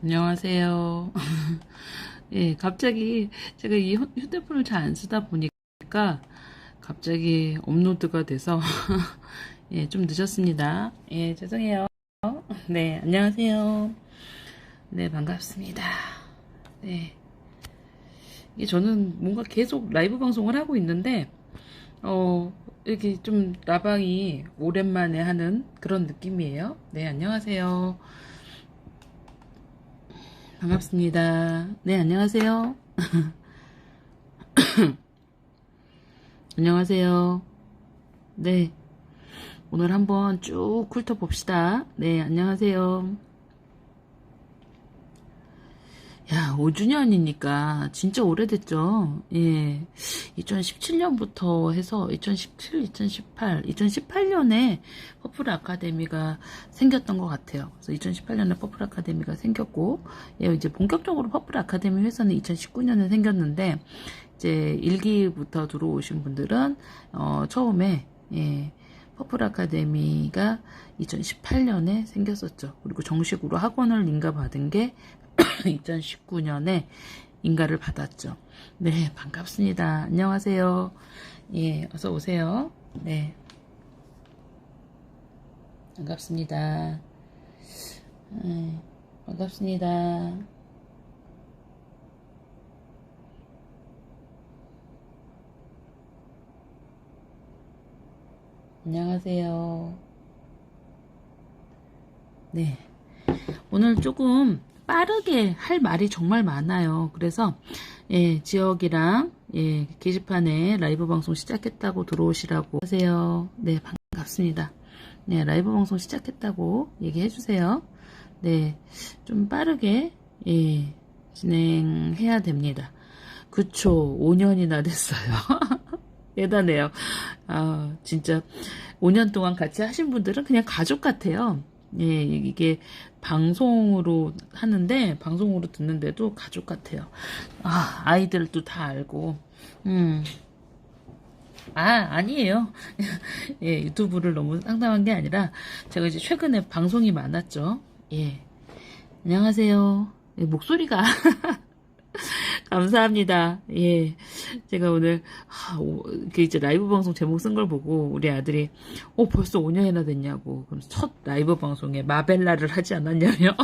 안녕하세요. 예, 갑자기 제가 이 휴대폰을 잘 안 쓰다 보니까 갑자기 업로드가 돼서 예, 좀 늦었습니다. 예, 죄송해요. 네, 안녕하세요. 네, 반갑습니다. 네. 이게 저는 뭔가 계속 라이브 방송을 하고 있는데 이렇게 좀 라방이 오랜만에 하는 그런 느낌이에요. 네, 안녕하세요. 반갑습니다. 네, 안녕하세요. 안녕하세요. 네, 오늘 한번 쭉 훑어봅시다. 네, 안녕하세요. 야, 5주년이니까 진짜 오래됐죠. 예. 2017년부터 해서 2017, 2018, 2018년에 퍼플 아카데미가 생겼던 것 같아요. 그래서 2018년에 퍼플 아카데미가 생겼고, 예, 이제 본격적으로 퍼플 아카데미 회사는 2019년에 생겼는데, 이제 1기부터 들어오신 분들은, 처음에, 예, 퍼플 아카데미가 2018년에 생겼었죠. 그리고 정식으로 학원을 인가받은 게 2019년에 인가를 받았죠. 네, 반갑습니다. 안녕하세요. 예, 어서 오세요. 네, 반갑습니다. 반갑습니다. 안녕하세요. 네, 오늘 조금 빠르게 할 말이 정말 많아요. 그래서 예, 지역이랑 예, 게시판에 라이브 방송 시작했다고 들어오시라고 하세요. 네, 반갑습니다. 네, 라이브 방송 시작했다고 얘기해 주세요. 네, 좀 빠르게 예, 진행해야 됩니다. 그쵸, 5년이나 됐어요. 대단해요. 아, 진짜 5년 동안 같이 하신 분들은 그냥 가족 같아요. 예, 이게 방송으로 하는데, 방송으로 듣는데도 가족 같아요. 아, 아이들도 다 알고. 음. 아니에요. 예, 유튜브를 너무 상담한 게 아니라, 제가 이제 최근에 방송이 많았죠. 예. 안녕하세요. 예, 목소리가 감사합니다. 예. 제가 오늘, 그 이제 라이브 방송 제목 쓴 걸 보고 우리 아들이, 벌써 5년이나 됐냐고. 그럼 첫 라이브 방송에 마벨라를 하지 않았냐며.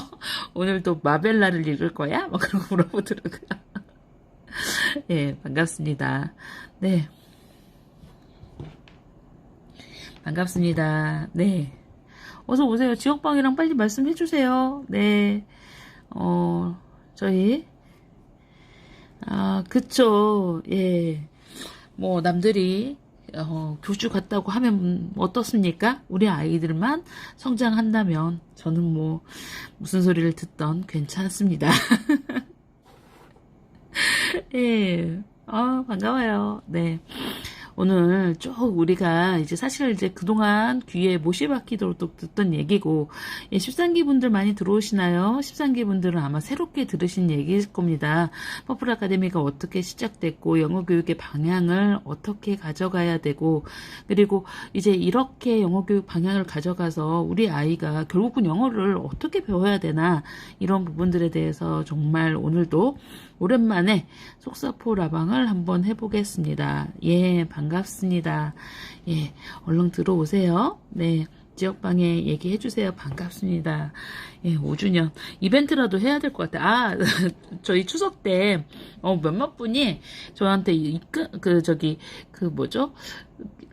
오늘도 마벨라를 읽을 거야? 막 그러고 물어보더라고요. 예, 반갑습니다. 네. 반갑습니다. 네. 어서 오세요. 지역방이랑 빨리 말씀해 주세요. 네. 저희, 그쵸. 예. 뭐, 남들이, 교주 같다고 하면 어떻습니까? 우리 아이들만 성장한다면, 저는 뭐, 무슨 소리를 듣던 괜찮습니다. 예. 반가워요. 네. 오늘 쭉 우리가 이제 사실 이제 그동안 귀에 못이 박히도록 듣던 얘기고, 예, 13기 분들 많이 들어오시나요? 13기 분들은 아마 새롭게 들으신 얘기일 겁니다. 퍼플 아카데미가 어떻게 시작됐고, 영어 교육의 방향을 어떻게 가져가야 되고, 그리고 이제 이렇게 영어 교육 방향을 가져가서 우리 아이가 결국은 영어를 어떻게 배워야 되나, 이런 부분들에 대해서 정말 오늘도 오랜만에 속사포 라방을 한번 해보겠습니다. 예, 반갑습니다. 예, 얼른 들어오세요. 네, 지역방에 얘기해주세요. 반갑습니다. 예, 5주년. 이벤트라도 해야 될 것 같아요. 저희 추석 때, 몇몇 분이 저한테 뭐죠?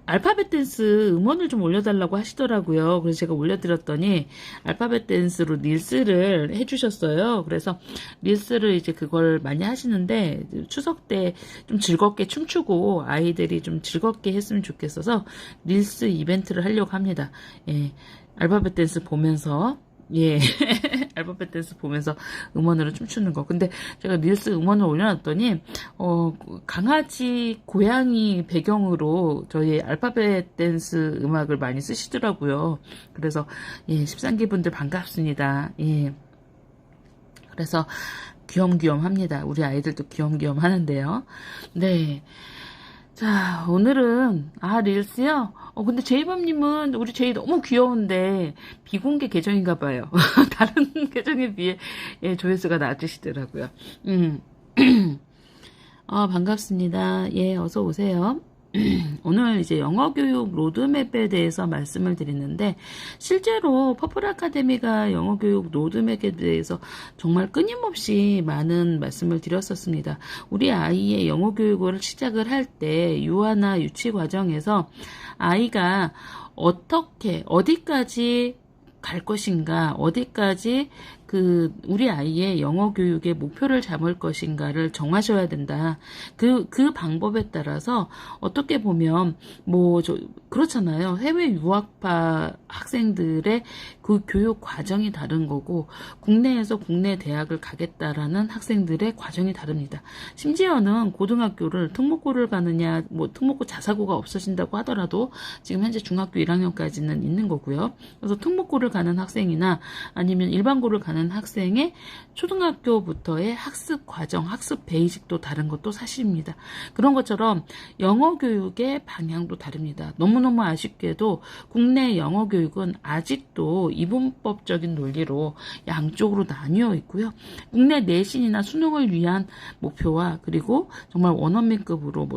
알파벳 댄스 음원을 좀 올려달라고 하시더라고요. 그래서 제가 올려드렸더니 알파벳 댄스로 릴스를 해주셨어요. 그래서 릴스를 이제 그걸 많이 하시는데 추석 때 좀 즐겁게 춤추고 아이들이 좀 즐겁게 했으면 좋겠어서 릴스 이벤트를 하려고 합니다. 예, 알파벳 댄스 보면서 예, 알파벳 댄스 보면서 음원으로 춤추는 거. 근데 제가 릴스 음원을 올려놨더니, 강아지, 고양이 배경으로 저희 알파벳 댄스 음악을 많이 쓰시더라고요. 그래서, 예, 13기 분들 반갑습니다. 예. 그래서, 귀염귀염 합니다. 우리 아이들도 귀염귀염 하는데요. 네. 자, 오늘은, 릴스요? 근데 제이범님은 우리 제이 너무 귀여운데 비공개 계정인가 봐요. 다른 계정에 비해 예, 조회수가 낮으시더라고요. 음. 반갑습니다. 예, 어서 오세요. 오늘 이제 영어 교육 로드맵에 대해서 말씀을 드리는데, 실제로 퍼플 아카데미가 영어 교육 로드맵에 대해서 정말 끊임없이 많은 말씀을 드렸었습니다. 우리 아이의 영어 교육을 시작을 할 때 유아나 유치 과정에서 아이가 어떻게 어디까지 갈 것인가, 어디까지 우리 아이의 영어 교육의 목표를 잡을 것인가를 정하셔야 된다. 그 방법에 따라서 어떻게 보면, 그렇잖아요. 해외 유학파 학생들의 그 교육 과정이 다른 거고, 국내에서 국내 대학을 가겠다라는 학생들의 과정이 다릅니다. 심지어는 고등학교를 특목고를 가느냐, 특목고 자사고가 없어진다고 하더라도 지금 현재 중학교 1학년까지는 있는 거고요. 그래서 특목고를 가는 학생이나 아니면 일반고를 가는 학생의 초등학교부터의 학습 과정, 학습 베이직도 다른 것도 사실입니다. 그런 것처럼 영어 교육의 방향도 다릅니다. 너무너무 아쉽게도 국내 영어 교육은 아직도 이분법적인 논리로 양쪽으로 나뉘어 있고요. 국내 내신이나 수능을 위한 목표와 그리고 정말 원어민급으로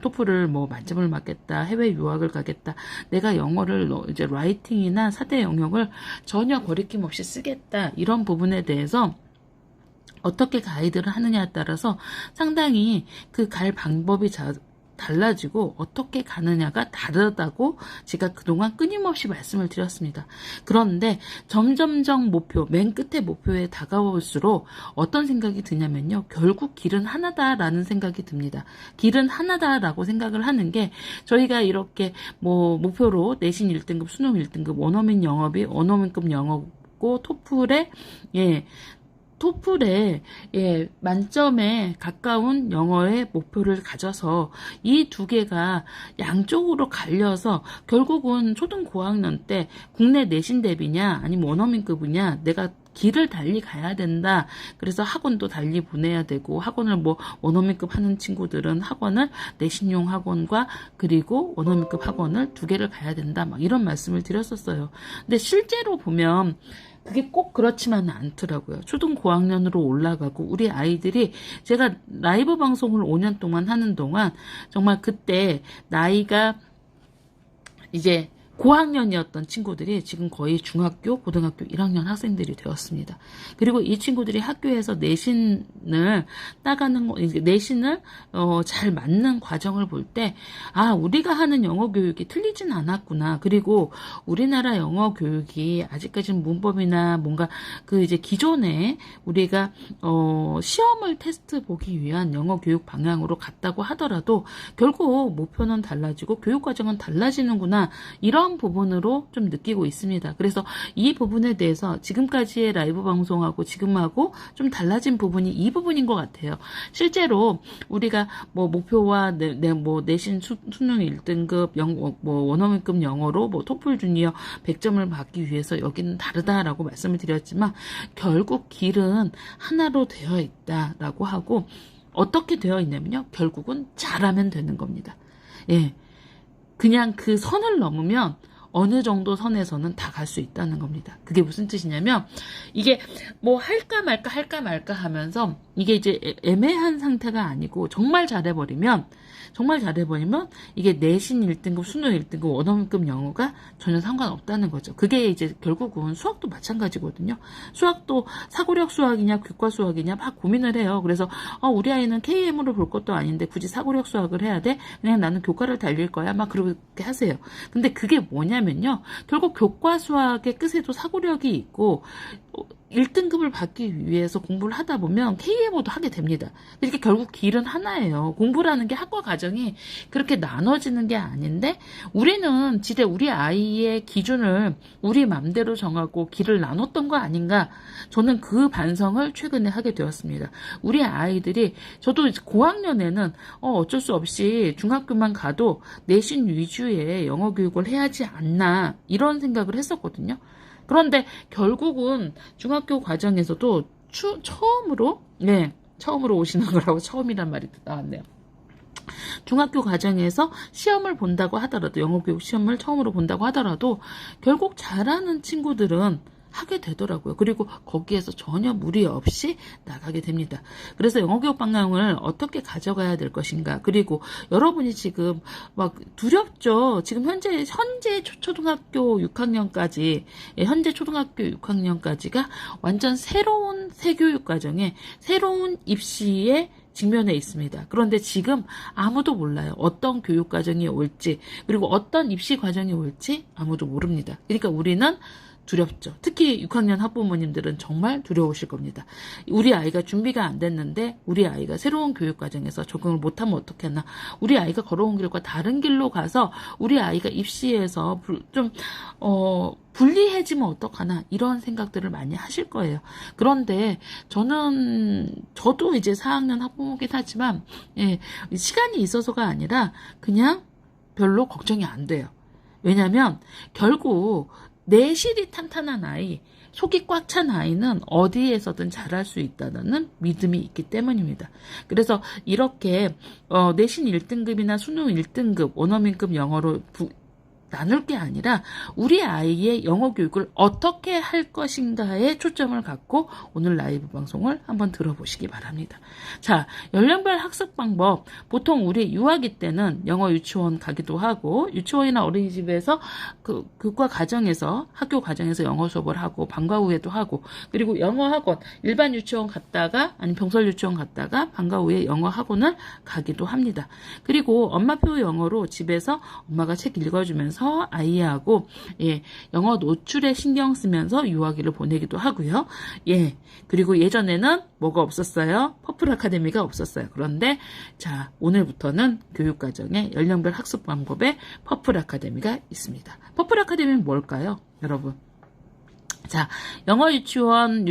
토플을 만점을 맞겠다, 해외 유학을 가겠다, 내가 영어를 이제 라이팅이나 사대 영역을 전혀 거리낌 없이 쓰겠다, 이런 부분에 대해서 어떻게 가이드를 하느냐에 따라서 상당히 그 갈 방법이 달라지고 어떻게 가느냐가 다르다고 제가 그동안 끊임없이 말씀을 드렸습니다. 그런데 점점점 맨 끝에 목표에 다가올수록 어떤 생각이 드냐면요. 결국 길은 하나다라는 생각이 듭니다. 길은 하나다라고 생각을 하는 게, 저희가 이렇게 목표로 내신 1등급, 수능 1등급, 원어민급 영어고 토플에 만점에 가까운 영어의 목표를 가져서 이 두 개가 양쪽으로 갈려서 결국은 초등 고학년 때 국내 내신 대비냐 아니면 원어민급이냐, 내가 길을 달리 가야 된다. 그래서 학원도 달리 보내야 되고, 학원을 원어민급 하는 친구들은 학원을 내신용 학원과 그리고 원어민급 학원을 두 개를 가야 된다. 이런 말씀을 드렸었어요. 근데 실제로 보면 그게 꼭 그렇지만은 않더라고요. 초등 고학년으로 올라가고 우리 아이들이, 제가 라이브 방송을 5년 동안 하는 동안 정말 그때 나이가 이제 고학년이었던 친구들이 지금 거의 중학교, 고등학교 1학년 학생들이 되었습니다. 그리고 이 친구들이 학교에서 내신을 잘 맞는 과정을 볼 때, 우리가 하는 영어 교육이 틀리진 않았구나. 그리고 우리나라 영어 교육이 아직까지는 문법이나 뭔가 이제 기존에 우리가 시험을 테스트 보기 위한 영어 교육 방향으로 갔다고 하더라도 결국 목표는 달라지고 교육 과정은 달라지는구나. 이런 부분으로 좀 느끼고 있습니다. 그래서 이 부분에 대해서 지금까지의 라이브 방송하고 지금하고 좀 달라진 부분이 이 부분인 것 같아요. 실제로 우리가 목표와 내신 수능 1등급 원어민급 영어로 토플 주니어 100점을 받기 위해서 여기는 다르다라고 말씀을 드렸지만, 결국 길은 하나로 되어 있다라고 하고, 어떻게 되어 있냐면요. 결국은 잘하면 되는 겁니다. 예. 그냥 그 선을 넘으면 어느 정도 선에서는 다 갈 수 있다는 겁니다. 그게 무슨 뜻이냐면, 이게 할까 말까 하면서 이게 이제 애매한 상태가 아니고 정말 잘해버리면 이게 내신 1등급, 수능 1등급, 원어민급 영어가 전혀 상관없다는 거죠. 그게 이제 결국은 수학도 마찬가지거든요. 수학도 사고력 수학이냐 교과 수학이냐 막 고민을 해요. 그래서 우리 아이는 KM으로 볼 것도 아닌데 굳이 사고력 수학을 해야 돼? 그냥 나는 교과를 달릴 거야. 막 그렇게 하세요. 근데 그게 뭐냐면요. 결국 교과 수학의 끝에도 사고력이 있고 1등급을 받기 위해서 공부를 하다 보면 KMO도 하게 됩니다. 이렇게 결국 길은 하나예요. 공부라는 게 학과 과정이 그렇게 나눠지는 게 아닌데, 우리는 우리 아이의 기준을 우리 맘대로 정하고 길을 나눴던 거 아닌가? 저는 그 반성을 최근에 하게 되었습니다. 우리 아이들이, 저도 고학년에는 어쩔 수 없이 중학교만 가도 내신 위주의 영어 교육을 해야지 않나, 이런 생각을 했었거든요. 그런데 결국은 중학교 과정에서도 처음으로 오시는 거라고 처음이란 말이 나왔네요. 중학교 과정에서 시험을 본다고 하더라도 영어 교육 시험을 처음으로 본다고 하더라도 결국 잘하는 친구들은 하게 되더라고요. 그리고 거기에서 전혀 무리 없이 나가게 됩니다. 그래서 영어교육 방향을 어떻게 가져가야 될 것인가. 그리고 여러분이 지금 막 두렵죠. 지금 현재 초등학교 6학년까지, 현재 초등학교 6학년까지가 완전 새로운 새교육 과정에 새로운 입시에 직면해 있습니다. 그런데 지금 아무도 몰라요. 어떤 교육 과정이 올지, 그리고 어떤 입시 과정이 올지 아무도 모릅니다. 그러니까 우리는 두렵죠. 특히 6학년 학부모님들은 정말 두려우실 겁니다. 우리 아이가 준비가 안 됐는데 우리 아이가 새로운 교육 과정에서 적응을 못하면 어떡하나, 우리 아이가 걸어온 길과 다른 길로 가서 우리 아이가 입시에서 불리해지면 어떡하나, 이런 생각들을 많이 하실 거예요. 그런데 저도 이제 4학년 학부모긴 하지만 시간이 있어서가 아니라 그냥 별로 걱정이 안 돼요. 왜냐면 결국 내실이 탄탄한 아이, 속이 꽉 찬 아이는 어디에서든 잘할 수 있다는 믿음이 있기 때문입니다. 그래서 이렇게 내신 1등급이나 수능 1등급, 원어민급 영어로 나눌 게 아니라 우리 아이의 영어 교육을 어떻게 할 것인가에 초점을 갖고 오늘 라이브 방송을 한번 들어보시기 바랍니다. 자, 연령별 학습 방법. 보통 우리 유아기 때는 영어 유치원 가기도 하고, 유치원이나 어린이집에서 그 교과 과정에서, 학교 과정에서 영어 수업을 하고, 방과 후에도 하고, 그리고 영어 학원, 일반 유치원 갔다가, 아니 병설 유치원 갔다가 방과 후에 영어 학원을 가기도 합니다. 그리고 엄마표 영어로 집에서 엄마가 책 읽어주면서 아이하고 영어 노출에 신경 쓰면서 유아기를 보내기도 하고요. 그리고 예전에는 뭐가 없었어요? 퍼플 아카데미가 없었어요. 그런데 자, 오늘부터는 교육과정의 연령별 학습 방법에 퍼플 아카데미가 있습니다. 퍼플 아카데미는 뭘까요, 여러분? 자, 영어 유치원,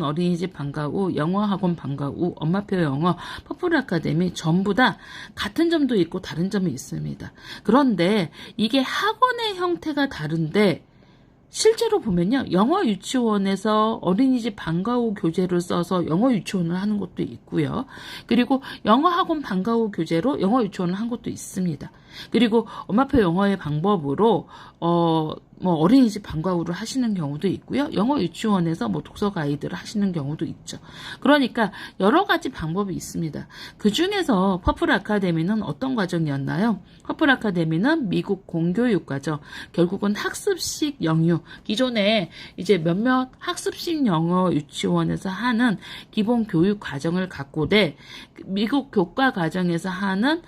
어린이집 방과 후, 영어 학원 방과 후, 엄마표 영어, 퍼플 아카데미 전부 다 같은 점도 있고 다른 점이 있습니다. 그런데 이게 학원의 형태가 다른데 실제로 보면요, 영어 유치원에서 어린이집 방과 후 교재를 써서 영어 유치원을 하는 것도 있고요. 그리고 영어 학원 방과 후 교재로 영어 유치원을 한 것도 있습니다. 그리고 엄마표 영어의 방법으로 어린이집 방과 후를 하시는 경우도 있고요. 영어 유치원에서 독서 가이드를 하시는 경우도 있죠. 그러니까 여러 가지 방법이 있습니다. 그 중에서 퍼플 아카데미는 어떤 과정이었나요? 퍼플 아카데미는 미국 공교육 과정, 결국은 학습식 영유. 기존에 이제 몇몇 학습식 영어 유치원에서 하는 기본 교육 과정을 갖고 미국 교과 과정에서 하는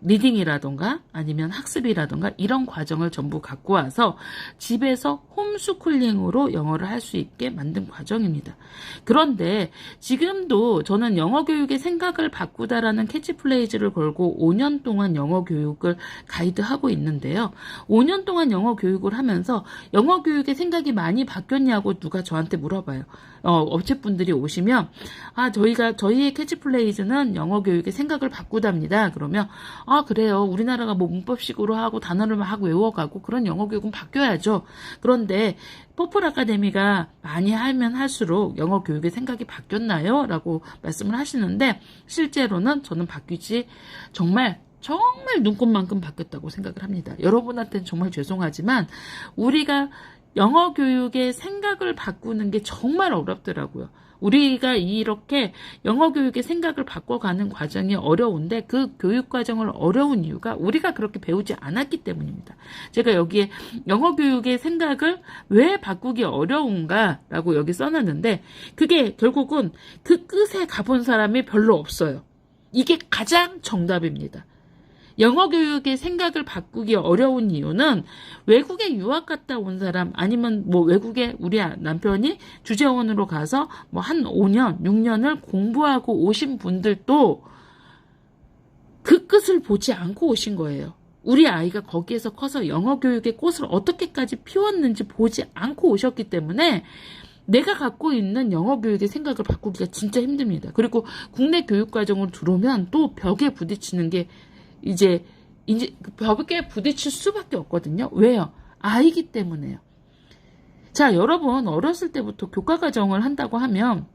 리딩이라던가 아니면 학습이라던가 이런 과정을 전부 갖고 와서 집에서 홈스쿨링으로 영어를 할 수 있게 만든 과정입니다. 그런데 지금도 저는 영어 교육의 생각을 바꾸다라는 캐치프레이즈를 걸고 5년 동안 영어 교육을 가이드하고 있는데요. 5년 동안 영어 교육을 하면서 영어 교육의 생각이 많이 바뀌었냐고 누가 저한테 물어봐요. 업체분들이 오시면 저희의 캐치플레이즈는 영어 교육의 생각을 바꾸답니다. 그러면 그래요. 우리나라가 문법식으로 하고 단어를 막 외워가고 그런 영어 교육은 바뀌어야죠. 그런데 퍼플 아카데미가 많이 하면 할수록 영어 교육의 생각이 바뀌었나요? 라고 말씀을 하시는데 실제로는 저는 바뀌지 정말 눈꽃만큼 바뀌었다고 생각을 합니다. 여러분한테는 정말 죄송하지만 우리가 영어 교육의 생각을 바꾸는 게 정말 어렵더라고요. 우리가 이렇게 영어 교육의 생각을 바꿔가는 과정이 어려운데 그 교육 과정을 어려운 이유가 우리가 그렇게 배우지 않았기 때문입니다. 제가 여기에 영어 교육의 생각을 왜 바꾸기 어려운가라고 여기 써놨는데 그게 결국은 그 끝에 가본 사람이 별로 없어요. 이게 가장 정답입니다. 영어 교육의 생각을 바꾸기 어려운 이유는 외국에 유학 갔다 온 사람 아니면 외국에 우리 남편이 주재원으로 가서 한 5년, 6년을 공부하고 오신 분들도 그 끝을 보지 않고 오신 거예요. 우리 아이가 거기에서 커서 영어 교육의 꽃을 어떻게까지 피웠는지 보지 않고 오셨기 때문에 내가 갖고 있는 영어 교육의 생각을 바꾸기가 진짜 힘듭니다. 그리고 국내 교육 과정으로 들어오면 또 벽에 부딪히는 게 이제 벽에 부딪힐 수밖에 없거든요. 왜요? 아이기 때문에요. 자, 여러분 어렸을 때부터 교과 과정을 한다고 하면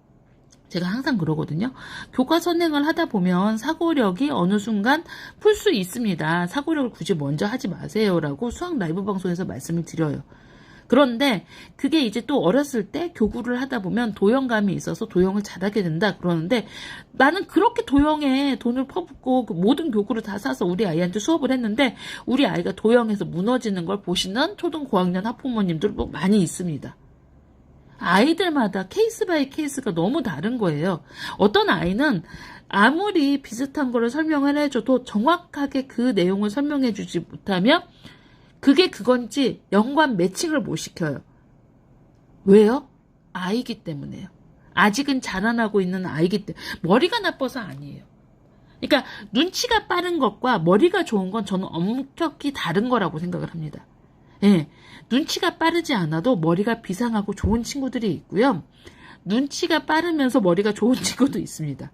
제가 항상 그러거든요. 교과 선행을 하다 보면 사고력이 어느 순간 풀 수 있습니다. 사고력을 굳이 먼저 하지 마세요라고 수학 라이브 방송에서 말씀을 드려요. 그런데 그게 이제 또 어렸을 때 교구를 하다 보면 도형감이 있어서 도형을 잘하게 된다 그러는데, 나는 그렇게 도형에 돈을 퍼붓고 그 모든 교구를 다 사서 우리 아이한테 수업을 했는데 우리 아이가 도형에서 무너지는 걸 보시는 초등 고학년 학부모님들 뭐 많이 있습니다. 아이들마다 케이스 바이 케이스가 너무 다른 거예요. 어떤 아이는 아무리 비슷한 거를 설명을 해줘도 정확하게 그 내용을 설명해 주지 못하면 그게 그건지 연관 매칭을 못 시켜요. 왜요? 아이기 때문에요. 아직은 자라나고 있는 아이기 때문에. 머리가 나빠서 아니에요. 그러니까 눈치가 빠른 것과 머리가 좋은 건 저는 엄격히 다른 거라고 생각을 합니다. 예, 눈치가 빠르지 않아도 머리가 비상하고 좋은 친구들이 있고요. 눈치가 빠르면서 머리가 좋은 친구도 있습니다.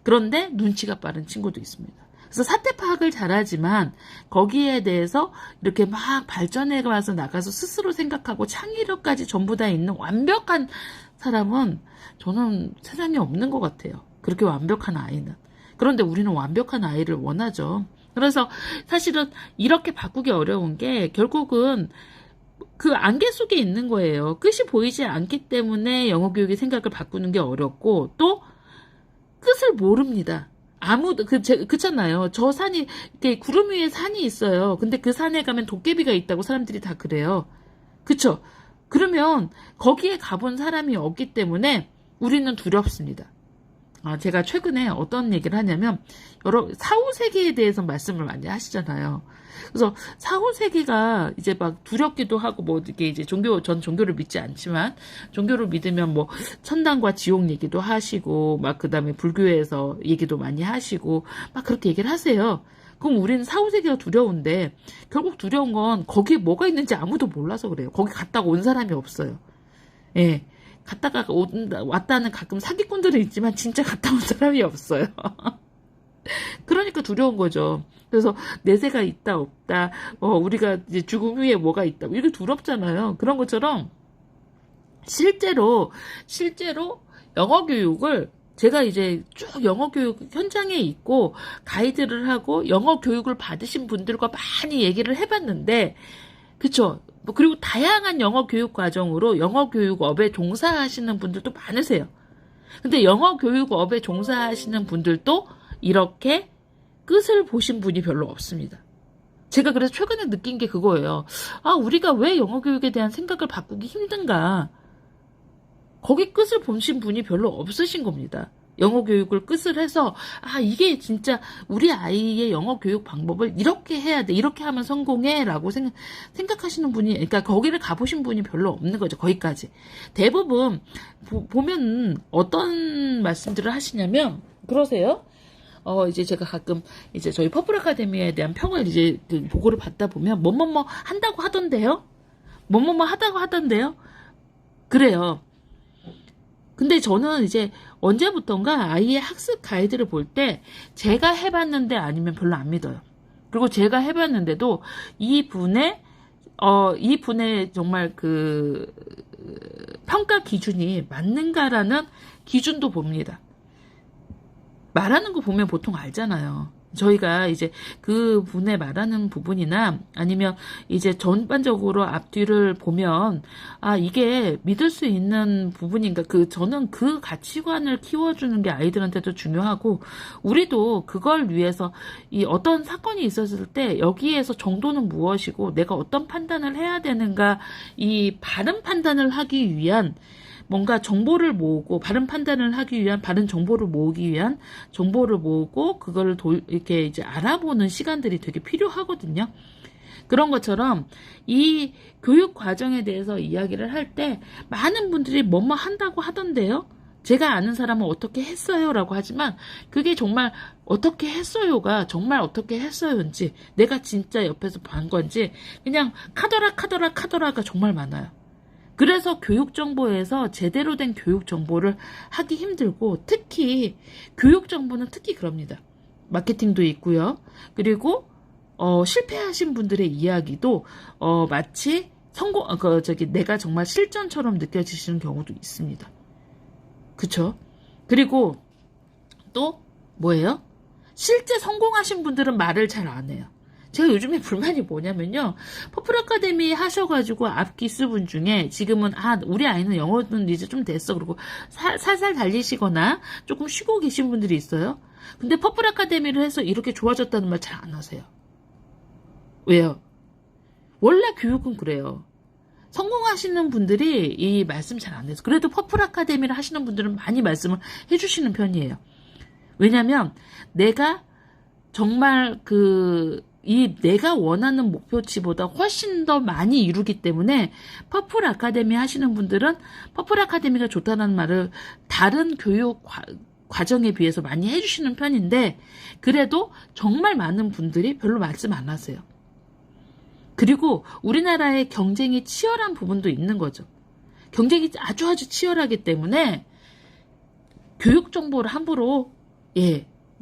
그런데 눈치가 빠른 친구도 있습니다. 그래서 사태 파악을 잘하지만 거기에 대해서 이렇게 막 발전해 가서 나가서 스스로 생각하고 창의력까지 전부 다 있는 완벽한 사람은 저는 세상에 없는 것 같아요. 그렇게 완벽한 아이는. 그런데 우리는 완벽한 아이를 원하죠. 그래서 사실은 이렇게 바꾸기 어려운 게 결국은 그 안개 속에 있는 거예요. 끝이 보이지 않기 때문에 영어 교육의 생각을 바꾸는 게 어렵고, 또 끝을 모릅니다. 아무도 그렇잖아요. 저 산이 이렇게 구름 위에 산이 있어요. 근데 그 산에 가면 도깨비가 있다고 사람들이 다 그래요. 그쵸? 그러면 거기에 가본 사람이 없기 때문에 우리는 두렵습니다. 제가 최근에 어떤 얘기를 하냐면, 여러 사후세계에 대해서 말씀을 많이 하시잖아요. 그래서 사후세계가 이제 막 두렵기도 하고, 뭐 이게 이제 전 종교를 믿지 않지만 종교를 믿으면 뭐 천당과 지옥 얘기도 하시고, 막 그다음에 불교에서 얘기도 많이 하시고 막 그렇게 얘기를 하세요. 그럼 우리는 사후세계가 두려운데 결국 두려운 건 거기에 뭐가 있는지 아무도 몰라서 그래요. 거기 갔다가 온 사람이 없어요. 예. 갔다가 왔다는 가끔 사기꾼들은 있지만 진짜 갔다 온 사람이 없어요. 그러니까 두려운 거죠. 그래서 내세가 있다 없다, 우리가 이제 죽음 후에 뭐가 있다, 이게 두렵잖아요. 그런 것처럼 실제로 영어 교육을 제가 이제 쭉 영어 교육 현장에 있고 가이드를 하고 영어 교육을 받으신 분들과 많이 얘기를 해봤는데, 그쵸? 그리고 다양한 영어 교육 과정으로 영어 교육업에 종사하시는 분들도 많으세요. 근데 영어 교육업에 종사하시는 분들도 이렇게 끝을 보신 분이 별로 없습니다. 제가 그래서 최근에 느낀 게 그거예요. 우리가 왜 영어 교육에 대한 생각을 바꾸기 힘든가? 거기 끝을 보신 분이 별로 없으신 겁니다. 영어 교육을 끝을 해서 이게 진짜 우리 아이의 영어 교육 방법을 이렇게 해야 돼, 이렇게 하면 성공해 라고 생각하시는 분이, 그러니까 거기를 가보신 분이 별로 없는 거죠. 거기까지. 대부분 보면 어떤 말씀들을 하시냐면 그러세요. 이제 제가 가끔 이제 저희 퍼플 아카데미에 대한 평을 이제 그 보고를 받다 보면 뭐뭐뭐 한다고 하던데요? 뭐뭐뭐 하다고 하던데요? 그래요. 근데 저는 이제 언제부턴가 아이의 학습 가이드를 볼 때 제가 해봤는데 아니면 별로 안 믿어요. 그리고 제가 해봤는데도 이분의 정말 그 평가 기준이 맞는가라는 기준도 봅니다. 말하는 거 보면 보통 알잖아요. 저희가 이제 그 분의 말하는 부분이나 아니면 이제 전반적으로 앞뒤를 보면 이게 믿을 수 있는 부분인가, 저는 그 가치관을 키워주는 게 아이들한테도 중요하고, 우리도 그걸 위해서 이 어떤 사건이 있었을 때 여기에서 정도는 무엇이고 내가 어떤 판단을 해야 되는가, 이 바른 판단을 하기 위한 뭔가 정보를 모으고, 바른 판단을 하기 위한 바른 정보를 모으기 위한 정보를 모으고 그거를 이렇게 이제 알아보는 시간들이 되게 필요하거든요. 그런 것처럼 이 교육 과정에 대해서 이야기를 할 때 많은 분들이 뭐뭐 한다고 하던데요. 제가 아는 사람은 어떻게 했어요 라고 하지만 그게 정말 어떻게 했어요가 정말 어떻게 했어요인지, 내가 진짜 옆에서 본 건지 그냥 카더라가 정말 많아요. 그래서 교육정보에서 제대로 된 교육정보를 하기 힘들고, 특히 교육정보는 특히 그럽니다. 마케팅도 있고요. 그리고 실패하신 분들의 이야기도 마치 내가 정말 실전처럼 느껴지시는 경우도 있습니다. 그쵸? 그리고 또 뭐예요? 실제 성공하신 분들은 말을 잘 안 해요. 제가 요즘에 불만이 뭐냐면요. 퍼플 아카데미 하셔가지고 앞 기수분 중에 지금은 우리 아이는 영어는 이제 좀 됐어. 그리고 살살 달리시거나 조금 쉬고 계신 분들이 있어요. 근데 퍼플 아카데미를 해서 이렇게 좋아졌다는 말 잘 안 하세요. 왜요? 원래 교육은 그래요. 성공하시는 분들이 이 말씀 잘 안 해서. 그래도 퍼플 아카데미를 하시는 분들은 많이 말씀을 해주시는 편이에요. 왜냐면 내가 정말 내가 원하는 목표치보다 훨씬 더 많이 이루기 때문에 퍼플 아카데미 하시는 분들은 퍼플 아카데미가 좋다는 말을 다른 교육 과정에 비해서 많이 해주시는 편인데 그래도 정말 많은 분들이 별로 말씀 안 하세요. 그리고 우리나라의 경쟁이 치열한 부분도 있는 거죠. 경쟁이 아주 치열하기 때문에 교육 정보를 함부로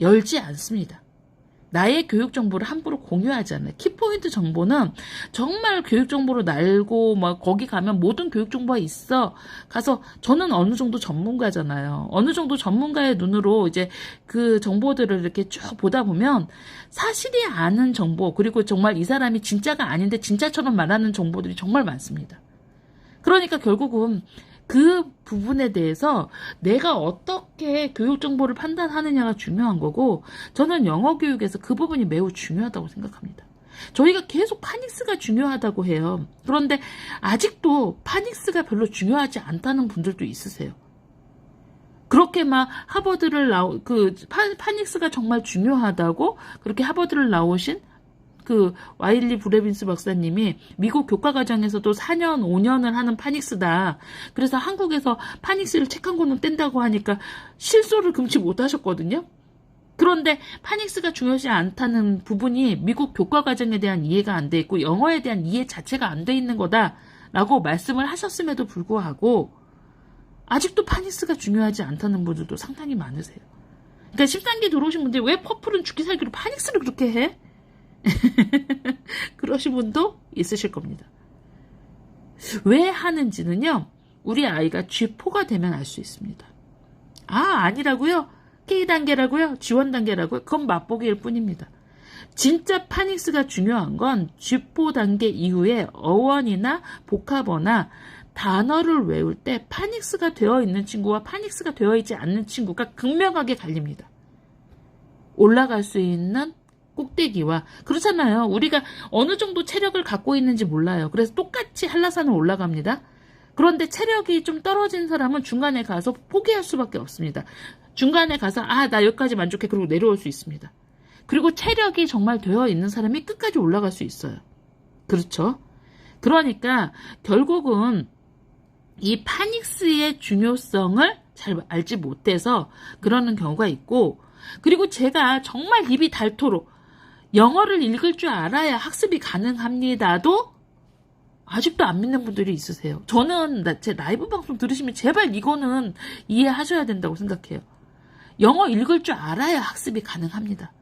열지 않습니다. 나의 교육 정보를 함부로 공유하지 않아요. 키포인트 정보는 정말 교육 정보로 날고 거기 가면 모든 교육 정보가 있어. 가서 저는 어느 정도 전문가잖아요. 어느 정도 전문가의 눈으로 이제 그 정보들을 이렇게 쭉 보다 보면 사실이 아는 정보 그리고 정말 이 사람이 진짜가 아닌데 진짜처럼 말하는 정보들이 정말 많습니다. 그러니까 결국은 그 부분에 대해서 내가 어떻게 교육 정보를 판단하느냐가 중요한 거고 저는 영어 교육에서 그 부분이 매우 중요하다고 생각합니다. 저희가 계속 파닉스가 중요하다고 해요. 그런데 아직도 파닉스가 별로 중요하지 않다는 분들도 있으세요. 그렇게 하버드를 파닉스가 정말 중요하다고 그렇게 하버드를 나오신 와일리 브레빈스 박사님이 미국 교과과정에서도 4년, 5년을 하는 파닉스다. 그래서 한국에서 파닉스를 책 한 권을 뗀다고 하니까 실소를 금치 못하셨거든요. 그런데 파닉스가 중요하지 않다는 부분이 미국 교과과정에 대한 이해가 안 돼 있고 영어에 대한 이해 자체가 안 돼 있는 거다라고 말씀을 하셨음에도 불구하고 아직도 파닉스가 중요하지 않다는 분들도 상당히 많으세요. 그러니까 13기 들어오신 분들이 왜 퍼플은 죽기 살기로 파닉스를 그렇게 해? 그러신 분도 있으실 겁니다. 왜 하는지는요, 우리 아이가 G4가 되면 알 수 있습니다. 아니라고요? K단계라고요? 지원단계라고요? 그건 맛보기일 뿐입니다. 진짜 파닉스가 중요한 건 G4 단계 이후에 어원이나 복합어나 단어를 외울 때 파닉스가 되어 있는 친구와 파닉스가 되어 있지 않는 친구가 극명하게 갈립니다. 올라갈 수 있는 꼭대기와 그렇잖아요. 우리가 어느 정도 체력을 갖고 있는지 몰라요. 그래서 똑같이 한라산을 올라갑니다. 그런데 체력이 좀 떨어진 사람은 중간에 가서 포기할 수밖에 없습니다. 중간에 가서 나 여기까지 만족해 그러고 내려올 수 있습니다. 그리고 체력이 정말 되어 있는 사람이 끝까지 올라갈 수 있어요. 그렇죠? 그러니까 결국은 이 파닉스의 중요성을 잘 알지 못해서 그러는 경우가 있고 그리고 제가 정말 입이 닳도록 영어를 읽을 줄 알아야 학습이 가능합니다도 아직도 안 믿는 분들이 있으세요. 저는 제 라이브 방송 들으시면 제발 이거는 이해하셔야 된다고 생각해요. 영어 읽을 줄 알아야 학습이 가능합니다.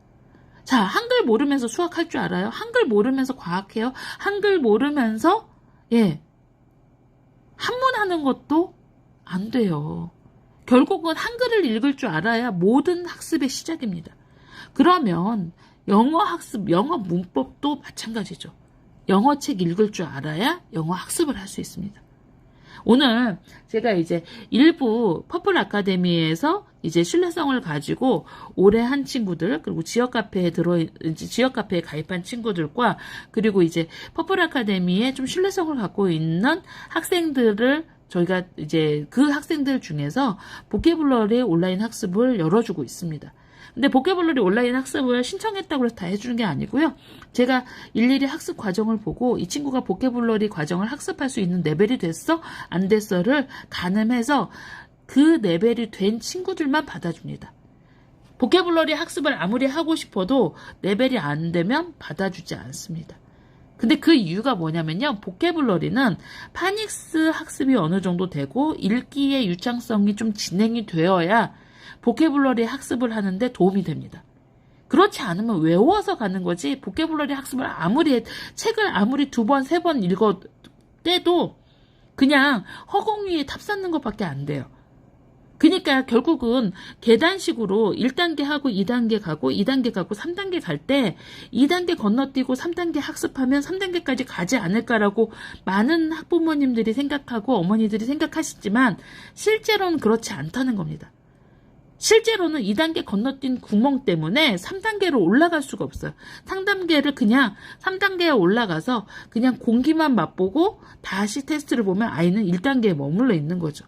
자, 한글 모르면서 수학할 줄 알아요? 한글 모르면서 과학해요? 한글 모르면서 한문하는 것도 안 돼요. 결국은 한글을 읽을 줄 알아야 모든 학습의 시작입니다. 그러면 영어 학습, 영어 문법도 마찬가지죠. 영어 책 읽을 줄 알아야 영어 학습을 할 수 있습니다. 오늘 제가 이제 일부 퍼플 아카데미에서 이제 신뢰성을 가지고 오래 한 친구들, 그리고 지역 카페에 가입한 친구들과 그리고 이제 퍼플 아카데미에 좀 신뢰성을 갖고 있는 학생들을 저희가 이제 그 학생들 중에서 보케블러리 온라인 학습을 열어주고 있습니다. 근데 보케블러리 온라인 학습을 신청했다고 해서 다 해주는 게 아니고요. 제가 일일이 학습 과정을 보고 이 친구가 보케블러리 과정을 학습할 수 있는 레벨이 됐어? 안 됐어를 가늠해서 그 레벨이 된 친구들만 받아줍니다. 보케블러리 학습을 아무리 하고 싶어도 레벨이 안 되면 받아주지 않습니다. 근데 그 이유가 뭐냐면요. 보케블러리는 파닉스 학습이 어느 정도 되고 읽기의 유창성이 좀 진행이 되어야 보케블러리 학습을 하는데 도움이 됩니다. 그렇지 않으면 외워서 가는 거지 보케블러리 학습을 책을 아무리 2번, 3번 읽어대도 그냥 허공 위에 탑 쌓는 것밖에 안 돼요. 그러니까 결국은 계단식으로 1단계 하고 2단계 가고 2단계 가고 3단계 갈 때 2단계 건너뛰고 3단계 학습하면 3단계까지 가지 않을까라고 많은 학부모님들이 생각하고 어머니들이 생각하시지만 실제로는 그렇지 않다는 겁니다. 실제로는 2단계 건너뛴 구멍 때문에 3단계로 올라갈 수가 없어요. 3단계에 올라가서 그냥 공기만 맛보고 다시 테스트를 보면 아이는 1단계에 머물러 있는 거죠.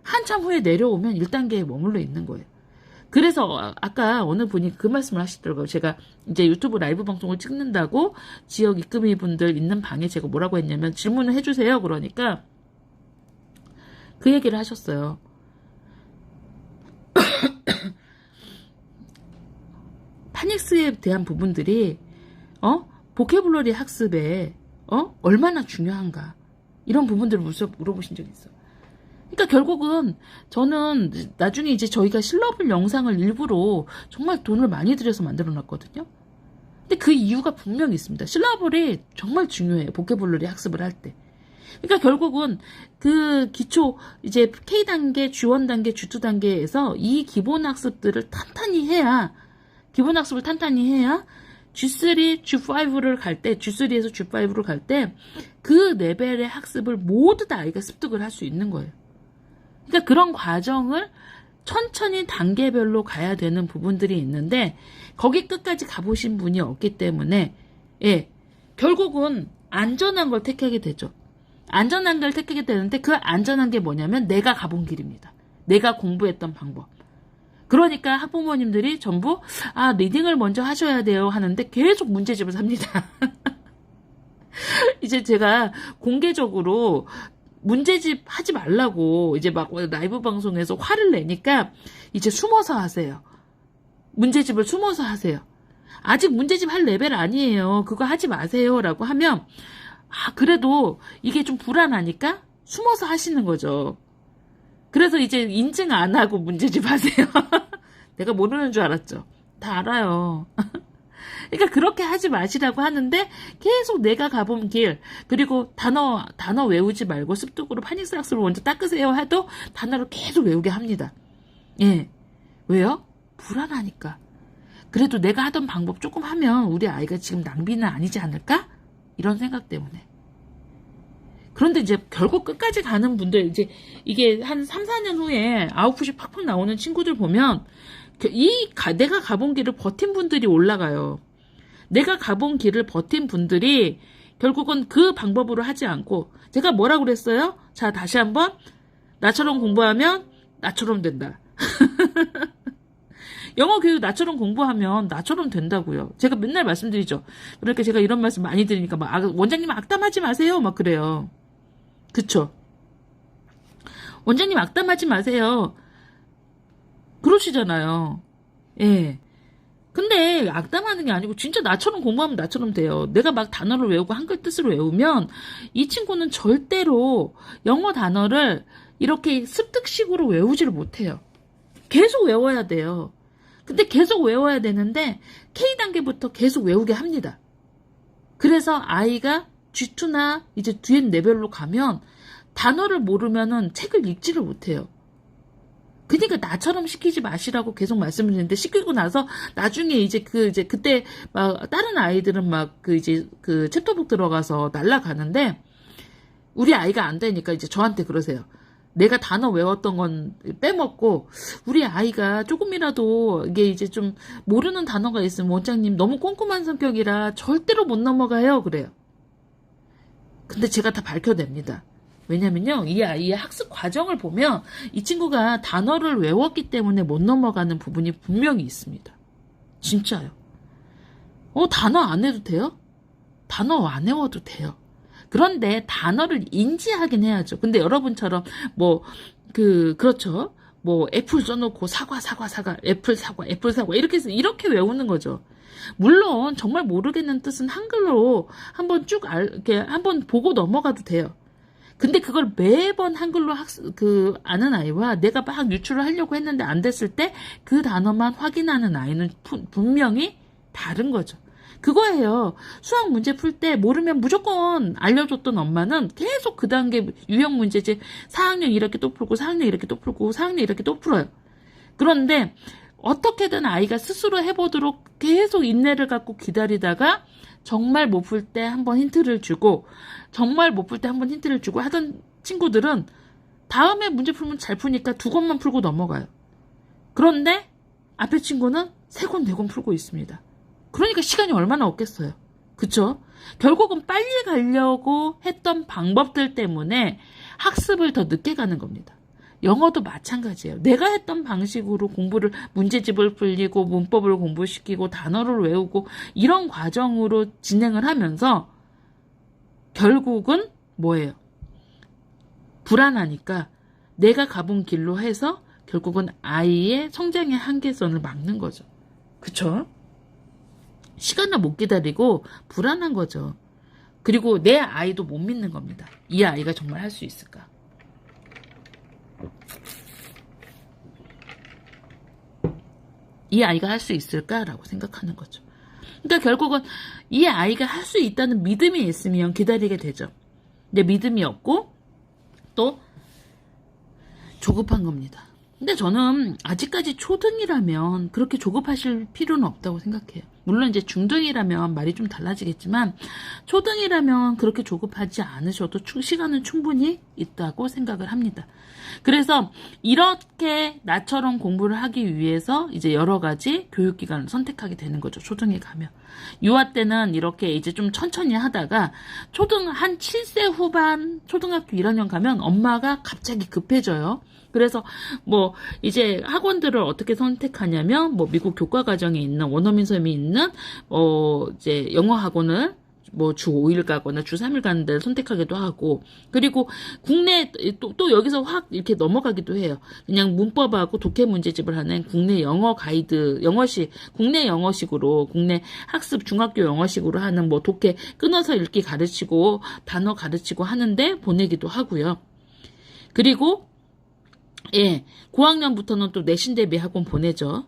한참 후에 내려오면 1단계에 머물러 있는 거예요. 그래서 아까 어느 분이 그 말씀을 하시더라고요. 제가 이제 유튜브 라이브 방송을 찍는다고 지역 입금이 분들 있는 방에 제가 뭐라고 했냐면 질문을 해주세요. 그러니까 그 얘기를 하셨어요. 파닉스에 대한 부분들이 보케블러리 학습에 얼마나 중요한가 이런 부분들을 물어보신 적이 있어요. 그러니까 결국은 저는 나중에 이제 저희가 실러블 영상을 일부러 정말 돈을 많이 들여서 만들어 놨거든요. 근데 그 이유가 분명히 있습니다. 실러블이 정말 중요해요. 보케블러리 학습을 할 때. 그러니까 결국은 그 기초 이제 K단계, G1 단계, G2 단계에서 이 기본 학습들을 탄탄히 해야 G3, G5를 갈 때, G3에서 G5를 갈 때 그 레벨의 학습을 모두 다 아이가 습득을 할 수 있는 거예요. 그러니까 그런 과정을 천천히 단계별로 가야 되는 부분들이 있는데 거기 끝까지 가보신 분이 없기 때문에 결국은 안전한 걸 택하게 되죠. 안전한 걸 택하게 되는데 그 안전한 게 뭐냐면 내가 가본 길입니다. 내가 공부했던 방법. 그러니까 학부모님들이 전부 리딩을 먼저 하셔야 돼요 하는데 계속 문제집을 삽니다. 이제 제가 공개적으로 문제집 하지 말라고 이제 막 라이브 방송에서 화를 내니까 이제 숨어서 하세요. 문제집을 숨어서 하세요. 아직 문제집 할 레벨 아니에요. 그거 하지 마세요 라고 하면 그래도 이게 좀 불안하니까 숨어서 하시는 거죠. 그래서 이제 인증 안 하고 문제집 하세요. 내가 모르는 줄 알았죠. 다 알아요. 그러니까 그렇게 하지 마시라고 하는데 계속 내가 가본 길 그리고 단어 외우지 말고 습득으로 파닉스 학습을 먼저 닦으세요 해도 단어를 계속 외우게 합니다. 왜요? 불안하니까. 그래도 내가 하던 방법 조금 하면 우리 아이가 지금 낭비는 아니지 않을까? 이런 생각 때문에. 그런데 이제 결국 끝까지 가는 분들 이제 이게 한 3, 4년 후에 아웃풋이 팍팍 나오는 친구들 보면 내가 가본 길을 버틴 분들이 올라가요. 내가 가본 길을 버틴 분들이 결국은 그 방법으로 하지 않고 제가 뭐라고 그랬어요? 자, 다시 한번 나처럼 공부하면 나처럼 된다. 영어 교육 나처럼 공부하면 나처럼 된다고요. 제가 맨날 말씀드리죠. 그러니까 제가 이런 말씀 많이 드리니까 막 원장님 악담하지 마세요. 막 그래요. 그쵸? 원장님 악담하지 마세요. 그러시잖아요. 근데 악담하는 게 아니고 진짜 나처럼 공부하면 나처럼 돼요. 내가 막 단어를 외우고 한글 뜻으로 외우면 이 친구는 절대로 영어 단어를 이렇게 습득식으로 외우지를 못해요. 계속 외워야 돼요. 근데 계속 외워야 되는데 K단계부터 계속 외우게 합니다. 그래서 아이가 G2나 이제 뒤에 레벨로 가면 단어를 모르면은 책을 읽지를 못해요. 그러니까 나처럼 시키지 마시라고 계속 말씀드리는데 시키고 나서 나중에 이제 그때 막 다른 아이들은 막 그 챕터북 들어가서 날라가는데 우리 아이가 안 되니까 이제 저한테 그러세요. 내가 단어 외웠던 건 빼먹고 우리 아이가 조금이라도 이게 이제 좀 모르는 단어가 있으면 원장님 너무 꼼꼼한 성격이라 절대로 못 넘어가요. 그래요. 근데 제가 다 밝혀냅니다. 왜냐면요, 이 아이의 학습 과정을 보면 이 친구가 단어를 외웠기 때문에 못 넘어가는 부분이 분명히 있습니다. 진짜요. 단어 안 해도 돼요? 단어 안 외워도 돼요. 그런데 단어를 인지하긴 해야죠. 근데 여러분처럼 그렇죠. 애플 써놓고 사과, 애플 사과 이렇게 외우는 거죠. 물론 정말 모르겠는 뜻은 한글로 한번 이렇게 한번 보고 넘어가도 돼요. 근데 그걸 매번 한글로 아는 아이와 내가 막 유출을 하려고 했는데 안 됐을 때 그 단어만 확인하는 아이는 분명히 다른 거죠. 그거예요. 수학 문제 풀 때 모르면 무조건 알려줬던 엄마는 계속 그 단계 유형 문제집 4학년 이렇게 또 풀고 4학년 이렇게 또 풀고 4학년 이렇게 또 풀어요. 그런데 어떻게든 아이가 스스로 해보도록 계속 인내를 갖고 기다리다가 정말 못 풀 때 한번 힌트를 주고 정말 못 풀 때 한번 힌트를 주고 하던 친구들은 다음에 문제 풀면 잘 푸니까 2권만 풀고 넘어가요. 그런데 앞에 친구는 3권, 4권 풀고 있습니다. 그러니까 시간이 얼마나 없겠어요. 그쵸? 결국은 빨리 가려고 했던 방법들 때문에 학습을 더 늦게 가는 겁니다. 영어도 마찬가지예요. 내가 했던 방식으로 공부를 문제집을 풀리고 문법을 공부시키고 단어를 외우고 이런 과정으로 진행을 하면서 결국은 뭐예요? 불안하니까 내가 가본 길로 해서 결국은 아이의 성장의 한계선을 막는 거죠. 그쵸? 시간을 못 기다리고 불안한 거죠. 그리고 내 아이도 못 믿는 겁니다. 이 아이가 정말 할 수 있을까? 이 아이가 할 수 있을까라고 생각하는 거죠. 그러니까 결국은 이 아이가 할 수 있다는 믿음이 있으면 기다리게 되죠. 근데 믿음이 없고 또 조급한 겁니다. 근데 저는 아직까지 초등이라면 그렇게 조급하실 필요는 없다고 생각해요. 물론 이제 중등이라면 말이 좀 달라지겠지만 초등이라면 그렇게 조급하지 않으셔도 시간은 충분히 있다고 생각을 합니다. 그래서 이렇게 나처럼 공부를 하기 위해서 이제 여러 가지 교육기관을 선택하게 되는 거죠. 초등에 가면. 유아 때는 이렇게 이제 좀 천천히 하다가 초등 한 7세 후반 초등학교 1학년 가면 엄마가 갑자기 급해져요. 그래서 뭐 이제 학원들을 어떻게 선택하냐면 뭐 미국 교과과정에 있는 원어민 수업이 있는 이제 영어 학원을 뭐 주 5일 가거나 주 3일 가는 데를 선택하기도 하고 그리고 국내 또 여기서 확 이렇게 넘어가기도 해요. 그냥 문법하고 독해 문제집을 하는 국내 영어 가이드 국내 영어식으로 국내 학습 중학교 영어식으로 하는 뭐 독해 끊어서 읽기 가르치고 단어 가르치고 하는데 보내기도 하고요. 그리고 고학년부터는 또 내신 대비 학원 보내죠.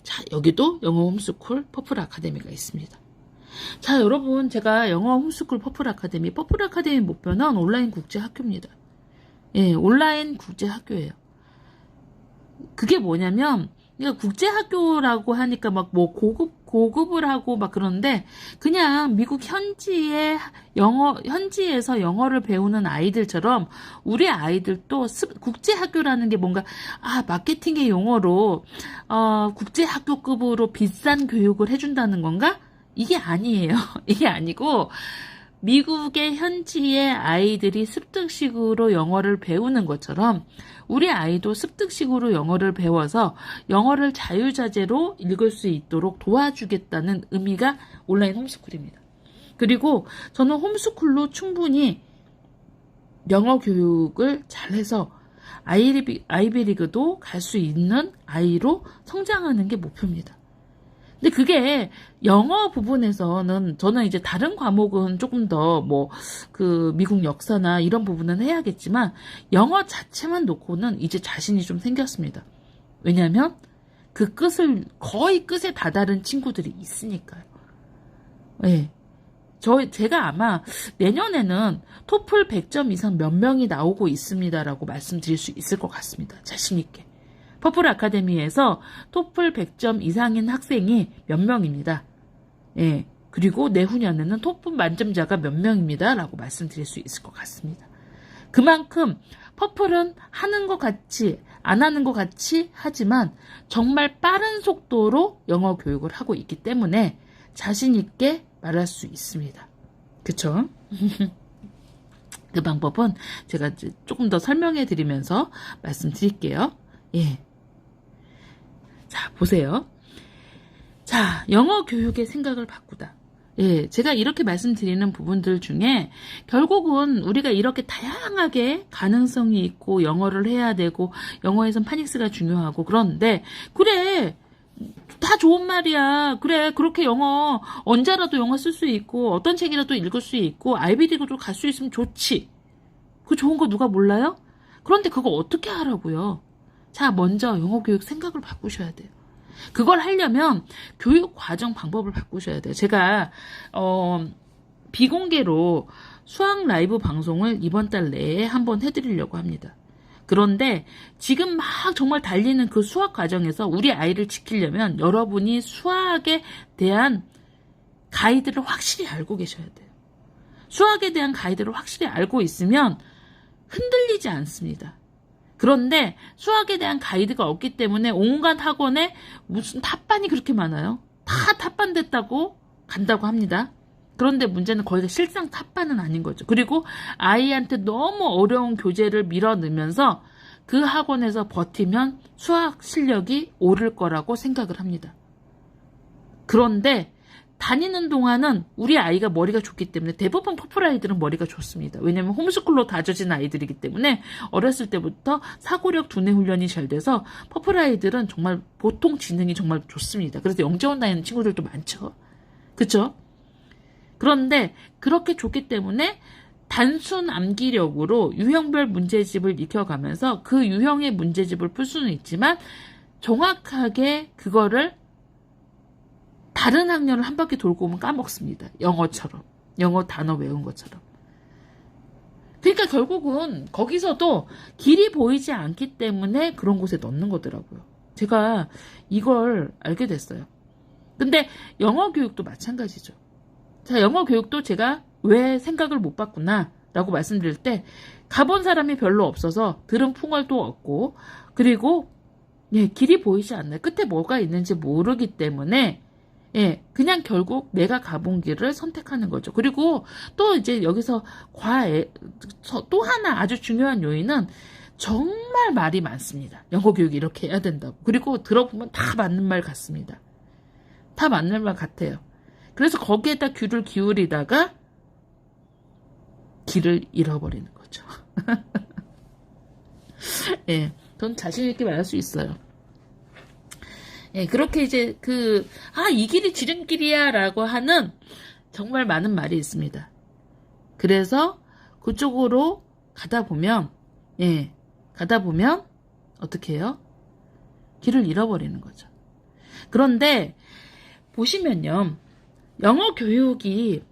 자, 여기도 영어 홈스쿨 퍼플 아카데미가 있습니다. 자, 여러분, 제가 영어 홈스쿨 퍼플 아카데미 목표는 온라인 국제 학교입니다. 온라인 국제 학교예요. 그게 뭐냐면, 그러니까 국제 학교라고 하니까 막 뭐 고급을 하고 막 그러는데, 그냥 미국 현지에서 영어를 배우는 아이들처럼 우리 아이들도 국제 학교라는 게 뭔가, 마케팅의 용어로, 국제 학교급으로 비싼 교육을 해준다는 건가? 이게 아니에요. 이게 아니고, 미국의 현지의 아이들이 습득식으로 영어를 배우는 것처럼 우리 아이도 습득식으로 영어를 배워서 영어를 자유자재로 읽을 수 있도록 도와주겠다는 의미가 온라인 홈스쿨입니다. 그리고 저는 홈스쿨로 충분히 영어 교육을 잘해서 아이비리그도 갈 수 있는 아이로 성장하는 게 목표입니다. 근데 그게 영어 부분에서는 저는 이제 다른 과목은 조금 더 미국 역사나 이런 부분은 해야겠지만 영어 자체만 놓고는 이제 자신이 좀 생겼습니다. 왜냐하면 거의 끝에 다다른 친구들이 있으니까요. 제가 아마 내년에는 토플 100점 이상 몇 명이 나오고 있습니다라고 말씀드릴 수 있을 것 같습니다. 자신있게. 퍼플 아카데미에서 토플 100점 이상인 학생이 몇 명입니다. 그리고 내후년에는 토플 만점자가 몇 명입니다. 라고 말씀드릴 수 있을 것 같습니다. 그만큼 퍼플은 하는 것 같이 안 하는 것 같이 하지만 정말 빠른 속도로 영어 교육을 하고 있기 때문에 자신 있게 말할 수 있습니다. 그쵸? 그 방법은 제가 조금 더 설명해 드리면서 말씀드릴게요. 자, 보세요. 자, 영어 교육의 생각을 바꾸다. 제가 이렇게 말씀드리는 부분들 중에 결국은 우리가 이렇게 다양하게 가능성이 있고 영어를 해야 되고 영어에선 파닉스가 중요하고 그런데 그래 다 좋은 말이야. 그래 그렇게 영어 언제라도 영어 쓸 수 있고 어떤 책이라도 읽을 수 있고 아이비리그도 갈 수 있으면 좋지. 그 좋은 거 누가 몰라요? 그런데 그거 어떻게 하라고요? 자, 먼저 영어 교육 생각을 바꾸셔야 돼요. 그걸 하려면 교육 과정 방법을 바꾸셔야 돼요. 제가 비공개로 수학 라이브 방송을 이번 달 내에 한번 해드리려고 합니다. 그런데 지금 막 정말 달리는 그 수학 과정에서 우리 아이를 지키려면 여러분이 수학에 대한 가이드를 확실히 알고 계셔야 돼요. 수학에 대한 가이드를 확실히 알고 있으면 흔들리지 않습니다. 그런데 수학에 대한 가이드가 없기 때문에 온갖 학원에 무슨 탑반이 그렇게 많아요. 다 탑반 됐다고 간다고 합니다. 그런데 문제는 거기가 실상 탑반은 아닌 거죠. 그리고 아이한테 너무 어려운 교재를 밀어넣으면서 그 학원에서 버티면 수학 실력이 오를 거라고 생각을 합니다. 그런데 다니는 동안은 우리 아이가 머리가 좋기 때문에 대부분 퍼플 아이들은 머리가 좋습니다. 왜냐하면 홈스쿨로 다져진 아이들이기 때문에 어렸을 때부터 사고력 두뇌 훈련이 잘 돼서 퍼플 아이들은 정말 보통 지능이 정말 좋습니다. 그래서 영재원 다니는 친구들도 많죠. 그쵸? 그런데 그렇게 좋기 때문에 단순 암기력으로 유형별 문제집을 익혀가면서 그 유형의 문제집을 풀 수는 있지만 정확하게 그거를 다른 학년을 한 바퀴 돌고 오면 까먹습니다. 영어처럼. 영어 단어 외운 것처럼. 그러니까 결국은 거기서도 길이 보이지 않기 때문에 그런 곳에 넣는 거더라고요. 제가 이걸 알게 됐어요. 근데 영어 교육도 마찬가지죠. 자, 영어 교육도 제가 왜 생각을 못 봤구나 라고 말씀드릴 때 가본 사람이 별로 없어서 들은 풍월도 없고 그리고 길이 보이지 않나요? 끝에 뭐가 있는지 모르기 때문에 그냥 결국 내가 가본 길을 선택하는 거죠. 그리고 또 이제 여기서 또 하나 아주 중요한 요인은 정말 말이 많습니다. 영어 교육이 이렇게 해야 된다고. 그리고 들어보면 다 맞는 말 같습니다. 다 맞는 말 같아요. 그래서 거기에다 귀를 기울이다가 길을 잃어버리는 거죠. 전 자신 있게 말할 수 있어요. 그렇게 이제 이 길이 지름길이야 라고 하는 정말 많은 말이 있습니다. 그래서 그쪽으로 가다 보면 어떻게 해요? 길을 잃어버리는 거죠. 그런데 보시면요. 영어 교육이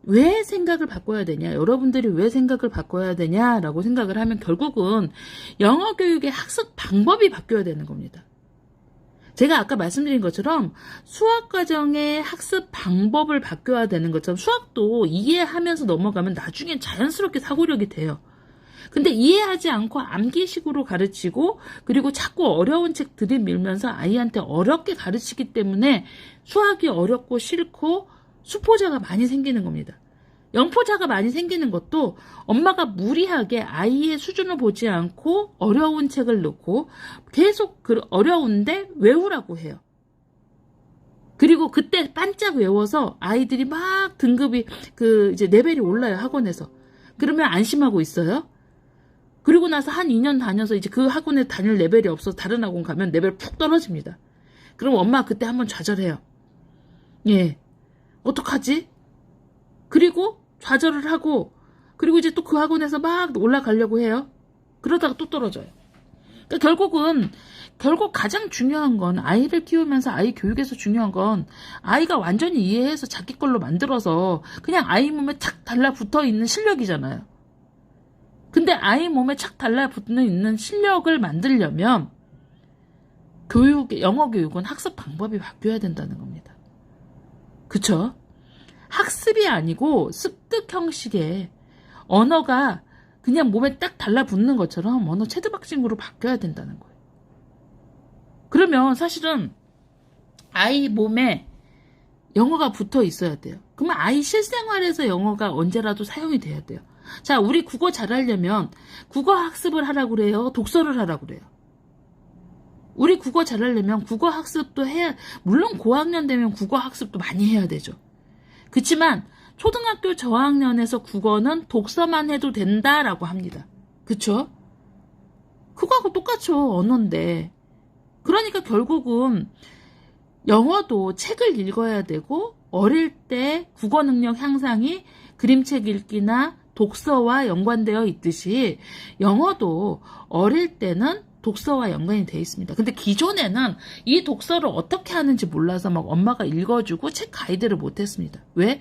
왜 생각을 바꿔야 되냐? 여러분들이 왜 생각을 바꿔야 되냐라고 생각을 하면 결국은 영어 교육의 학습 방법이 바뀌어야 되는 겁니다. 제가 아까 말씀드린 것처럼 수학 과정의 학습 방법을 바뀌어야 되는 것처럼 수학도 이해하면서 넘어가면 나중엔 자연스럽게 사고력이 돼요. 근데 이해하지 않고 암기식으로 가르치고 그리고 자꾸 어려운 책 들이밀면서 아이한테 어렵게 가르치기 때문에 수학이 어렵고 싫고 수포자가 많이 생기는 겁니다. 영포자가 많이 생기는 것도 엄마가 무리하게 아이의 수준을 보지 않고 어려운 책을 넣고 계속 어려운데 외우라고 해요. 그리고 그때 반짝 외워서 아이들이 막 등급이 이제 레벨이 올라요, 학원에서. 그러면 안심하고 있어요. 그리고 나서 한 2년 다녀서 이제 그 학원에 다닐 레벨이 없어서 다른 학원 가면 레벨 푹 떨어집니다. 그럼 엄마 그때 한번 좌절해요. 어떡하지? 그리고 좌절을 하고 그리고 이제 또 그 학원에서 막 올라가려고 해요. 그러다가 또 떨어져요. 그러니까 결국 가장 중요한 건 아이를 키우면서 아이 교육에서 중요한 건 아이가 완전히 이해해서 자기 걸로 만들어서 그냥 아이 몸에 착 달라붙어 있는 실력이잖아요. 근데 아이 몸에 착 달라붙어 있는 실력을 만들려면 영어 교육은 학습 방법이 바뀌어야 된다는 겁니다. 그쵸? 학습이 아니고 습득 형식의 언어가 그냥 몸에 딱 달라붙는 것처럼 언어 체드박싱으로 바뀌어야 된다는 거예요. 그러면 사실은 아이 몸에 영어가 붙어 있어야 돼요. 그러면 아이 실생활에서 영어가 언제라도 사용이 돼야 돼요. 자, 우리 국어 잘하려면 국어 학습을 하라고 그래요? 독서를 하라고 그래요? 우리 국어 잘하려면 국어 학습도 물론 고학년 되면 국어 학습도 많이 해야 되죠. 그치만 초등학교 저학년에서 국어는 독서만 해도 된다라고 합니다. 그쵸? 그거하고 똑같죠, 언어인데. 그러니까 결국은 영어도 책을 읽어야 되고 어릴 때 국어 능력 향상이 그림책 읽기나 독서와 연관되어 있듯이 영어도 어릴 때는 독서와 연관이 되어 있습니다. 근데 기존에는 이 독서를 어떻게 하는지 몰라서 막 엄마가 읽어주고 책 가이드를 못했습니다. 왜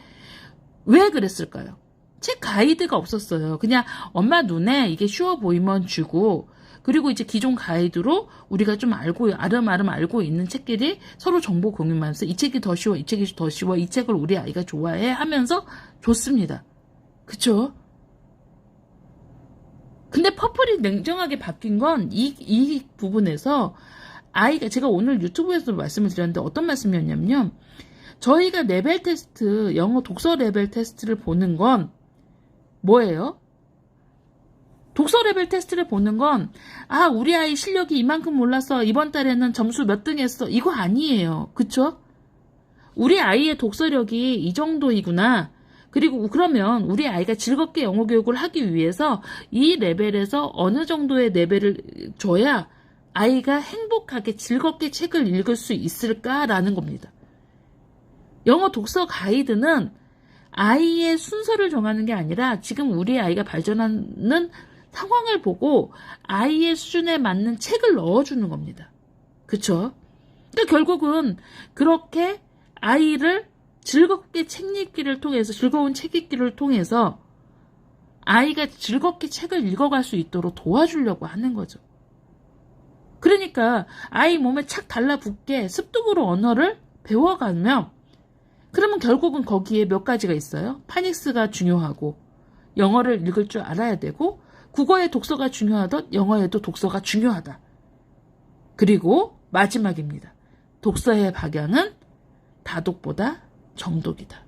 그랬을까요? 책 가이드가 없었어요. 그냥 엄마 눈에 이게 쉬워 보이면 주고, 그리고 이제 기존 가이드로 우리가 좀 아름아름 알고 있는 책끼리 서로 정보 공유하면서 이 책이 더 쉬워, 이 책이 더 쉬워, 이 책을 우리 아이가 좋아해 하면서 줬습니다. 그쵸? 근데 퍼플이 냉정하게 바뀐 건 이 부분에서 아이가, 제가 오늘 유튜브에서 말씀을 드렸는데 어떤 말씀이었냐면요. 저희가 레벨 테스트, 영어 독서 레벨 테스트를 보는 건 뭐예요? 독서 레벨 테스트를 보는 건, 우리 아이 실력이 이만큼 올랐어. 이번 달에는 점수 몇 등 했어. 이거 아니에요. 그쵸? 우리 아이의 독서력이 이 정도이구나. 그리고 그러면 우리 아이가 즐겁게 영어 교육을 하기 위해서 이 레벨에서 어느 정도의 레벨을 줘야 아이가 행복하게 즐겁게 책을 읽을 수 있을까라는 겁니다. 영어 독서 가이드는 아이의 순서를 정하는 게 아니라 지금 우리 아이가 발전하는 상황을 보고 아이의 수준에 맞는 책을 넣어주는 겁니다. 그쵸? 그러니까 결국은 그렇게 아이를 즐겁게 책 읽기를 통해서, 즐거운 책 읽기를 통해서 아이가 즐겁게 책을 읽어갈 수 있도록 도와주려고 하는 거죠. 그러니까 아이 몸에 착 달라붙게 습득으로 언어를 배워가면, 그러면 결국은 거기에 몇 가지가 있어요. 파닉스가 중요하고 영어를 읽을 줄 알아야 되고, 국어의 독서가 중요하듯 영어에도 독서가 중요하다. 그리고 마지막입니다. 독서의 박양은 다독보다 정독이다.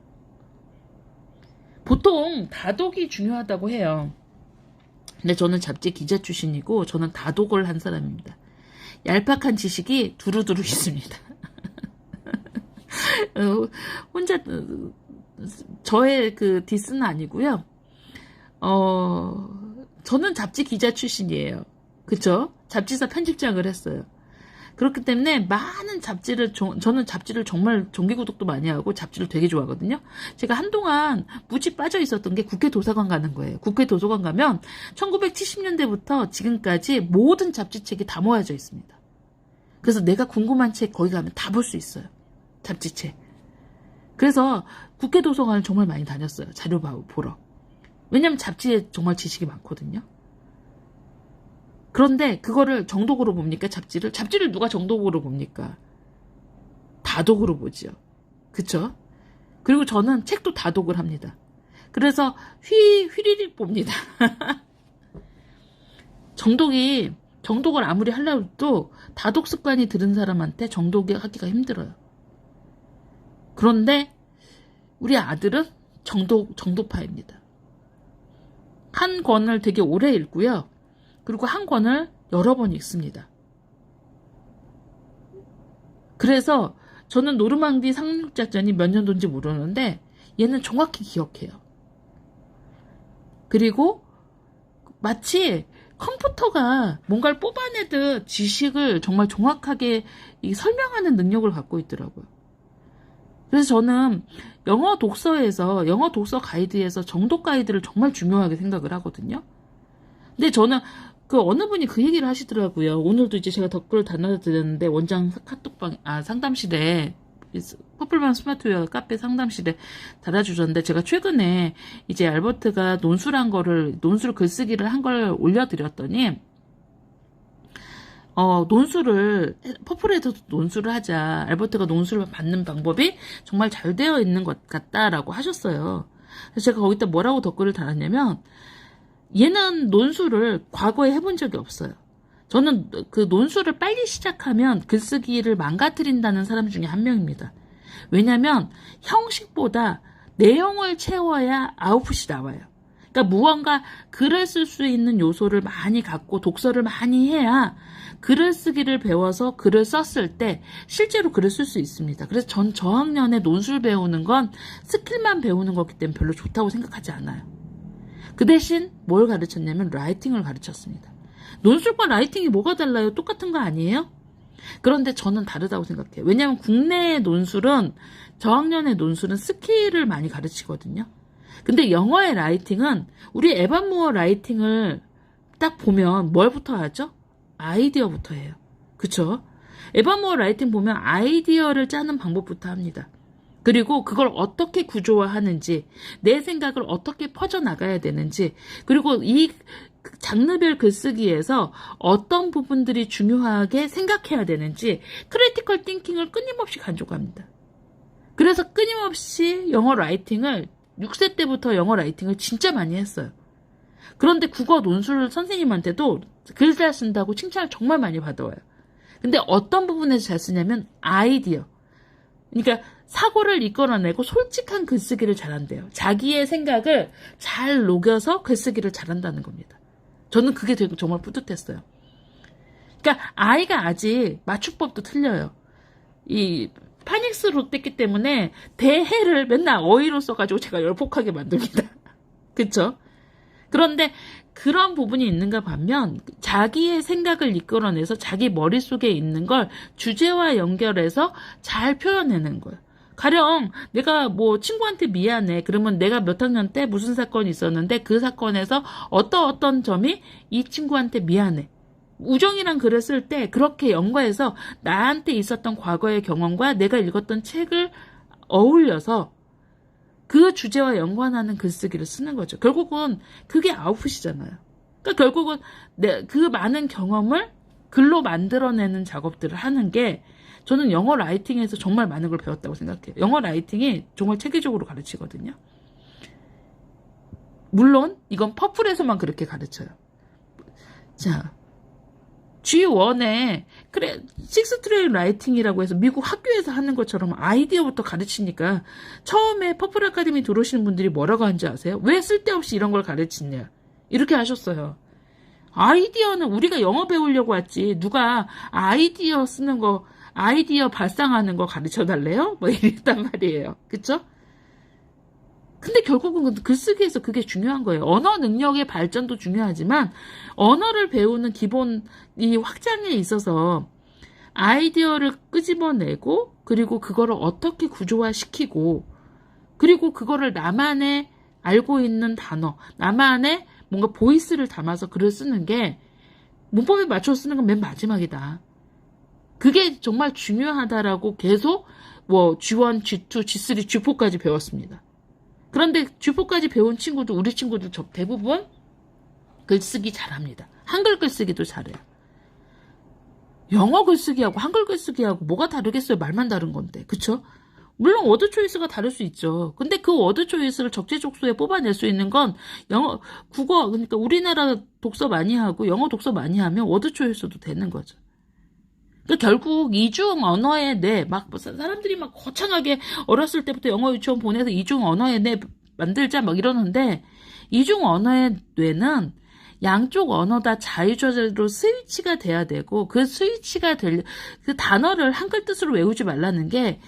보통 다독이 중요하다고 해요. 근데 저는 잡지 기자 출신이고 저는 다독을 한 사람입니다. 얄팍한 지식이 두루두루 있습니다. 혼자 저의 그 디스는 아니고요. 저는 잡지 기자 출신이에요. 그쵸? 잡지사 편집장을 했어요. 그렇기 때문에 많은 저는 잡지를 정말 정기구독도 많이 하고 잡지를 되게 좋아하거든요. 제가 한동안 무지 빠져 있었던 게 국회 도서관 가는 거예요. 국회 도서관 가면 1970년대부터 지금까지 모든 잡지책이 다 모아져 있습니다. 그래서 내가 궁금한 책 거기 가면 다 볼 수 있어요. 잡지책. 그래서 국회 도서관을 정말 많이 다녔어요. 자료 보러. 왜냐면 잡지에 정말 지식이 많거든요. 그런데 그거를 정독으로 봅니까? 잡지를 누가 정독으로 봅니까? 다독으로 보죠. 그쵸? 그리고 저는 책도 다독을 합니다. 그래서 휘리릭 봅니다. 정독을 아무리 하려고 해도 다독 습관이 들은 사람한테 정독하기가 힘들어요. 그런데 우리 아들은 정독파입니다. 한 권을 되게 오래 읽고요. 그리고 한 권을 여러 번 읽습니다. 그래서 저는 노르망디 상륙작전이 몇 년도인지 모르는데 얘는 정확히 기억해요. 그리고 마치 컴퓨터가 뭔가를 뽑아내듯 지식을 정말 정확하게 설명하는 능력을 갖고 있더라고요. 그래서 저는 영어 독서 가이드에서 정독 가이드를 정말 중요하게 생각을 하거든요. 근데 저는 어느 분이 그 얘기를 하시더라고요. 오늘도 이제 제가 댓글을 달아드렸는데 원장 카톡방, 상담실에, 퍼플밤 스마트웨어 카페 상담실에 달아주셨는데, 제가 최근에 이제 알버트가 논술 글쓰기를 한 걸 올려드렸더니, 퍼플에서도 논술을 하자. 알버트가 논술을 받는 방법이 정말 잘 되어 있는 것 같다라고 하셨어요. 그래서 제가 거기다 뭐라고 댓글을 달았냐면, 얘는 논술을 과거에 해본 적이 없어요. 저는 그 논술을 빨리 시작하면 글쓰기를 망가뜨린다는 사람 중에 한 명입니다. 왜냐면 형식보다 내용을 채워야 아웃풋이 나와요. 그러니까 무언가 글을 쓸 수 있는 요소를 많이 갖고 독서를 많이 해야 글을 쓰기를 배워서 글을 썼을 때 실제로 글을 쓸 수 있습니다. 그래서 전 저학년에 논술 배우는 건 스킬만 배우는 거기 때문에 별로 좋다고 생각하지 않아요. 그 대신 뭘 가르쳤냐면 라이팅을 가르쳤습니다. 논술과 라이팅이 뭐가 달라요? 똑같은 거 아니에요? 그런데 저는 다르다고 생각해요. 왜냐하면 국내의 논술은, 저학년의 논술은 스킬을 많이 가르치거든요. 근데 영어의 라이팅은, 우리 에반 무어 라이팅을 딱 보면 뭘부터 하죠? 아이디어부터 해요. 그쵸? 에버모어 라이팅 보면 아이디어를 짜는 방법부터 합니다. 그리고 그걸 어떻게 구조화하는지, 내 생각을 어떻게 퍼져나가야 되는지, 그리고 이 장르별 글쓰기에서 어떤 부분들이 중요하게 생각해야 되는지 크리티컬 띵킹을 끊임없이 간주합니다. 그래서 끊임없이 영어 라이팅을 6세 때부터 영어 라이팅을 진짜 많이 했어요. 그런데 국어 논술 선생님한테도 글 잘 쓴다고 칭찬을 정말 많이 받아와요. 근데 어떤 부분에서 잘 쓰냐면 아이디어. 그러니까 사고를 이끌어내고 솔직한 글쓰기를 잘한대요. 자기의 생각을 잘 녹여서 글쓰기를 잘한다는 겁니다. 저는 그게 되게 정말 뿌듯했어요. 그러니까 아이가 아직 맞춤법도 틀려요. 이 파닉스로 뗐기 때문에 대해를 맨날 어휘로 써가지고 제가 열폭하게 만듭니다. 그쵸? 그런데 그런 부분이 있는가 반면 자기의 생각을 이끌어내서 자기 머릿속에 있는 걸 주제와 연결해서 잘 표현해내는 거예요. 가령 내가 뭐 친구한테 미안해. 그러면 내가 몇 학년 때 무슨 사건이 있었는데 그 사건에서 어떤 점이 이 친구한테 미안해. 우정이란 글을 쓸 때 그렇게 연관해서 나한테 있었던 과거의 경험과 내가 읽었던 책을 어울려서 그 주제와 연관하는 글쓰기를 쓰는 거죠. 결국은 그게 아웃풋이잖아요. 그러니까 결국은 그 많은 경험을 글로 만들어내는 작업들을 하는 게 저는 영어 라이팅에서 정말 많은 걸 배웠다고 생각해요. 영어 라이팅이 정말 체계적으로 가르치거든요. 물론 이건 퍼플에서만 그렇게 가르쳐요. 자, G1에 그래 식스트레일 라이팅이라고 해서 미국 학교에서 하는 것처럼 아이디어부터 가르치니까 처음에 퍼플 아카데미 들어오시는 분들이 뭐라고 하는지 아세요? 왜 쓸데없이 이런 걸 가르치냐 이렇게 하셨어요. 아이디어는 우리가 영어 배우려고 왔지 누가 아이디어 쓰는 거 아이디어 발상하는 거 가르쳐달래요? 뭐 이랬단 말이에요. 그쵸? 근데 결국은 글쓰기에서 그게 중요한 거예요. 언어 능력의 발전도 중요하지만 언어를 배우는 기본 이 확장에 있어서 아이디어를 끄집어내고 그리고 그거를 어떻게 구조화시키고 그리고 그거를 나만의 알고 있는 단어, 나만의 뭔가 보이스를 담아서 글을 쓰는 게 문법에 맞춰서 쓰는 건 맨 마지막이다. 그게 정말 중요하다라고 계속 뭐 G1, G2, G3, G4까지 배웠습니다. 그런데 G4까지 배운 친구도 우리 친구들 대부분 글쓰기 잘합니다. 한글 글쓰기도 잘해요. 영어 글쓰기하고 한글 글쓰기하고 뭐가 다르겠어요? 말만 다른 건데. 그쵸? 물론 워드 초이스가 다를 수 있죠. 근데 그 워드 초이스를 적재적소에 뽑아낼 수 있는 건 국어, 그러니까 우리나라 독서 많이 하고 영어 독서 많이 하면 워드 초이스도 되는 거죠. 그러니까 결국 이중 언어의 뇌, 사람들이 막 거창하게 어렸을 때부터 영어 유치원 보내서 이중 언어의 뇌 만들자 막 이러는데 이중 언어의 뇌는 양쪽 언어 다 자유자재로 스위치가 돼야 되고 그 스위치가 그 단어를 한글 뜻으로 외우지 말라는 게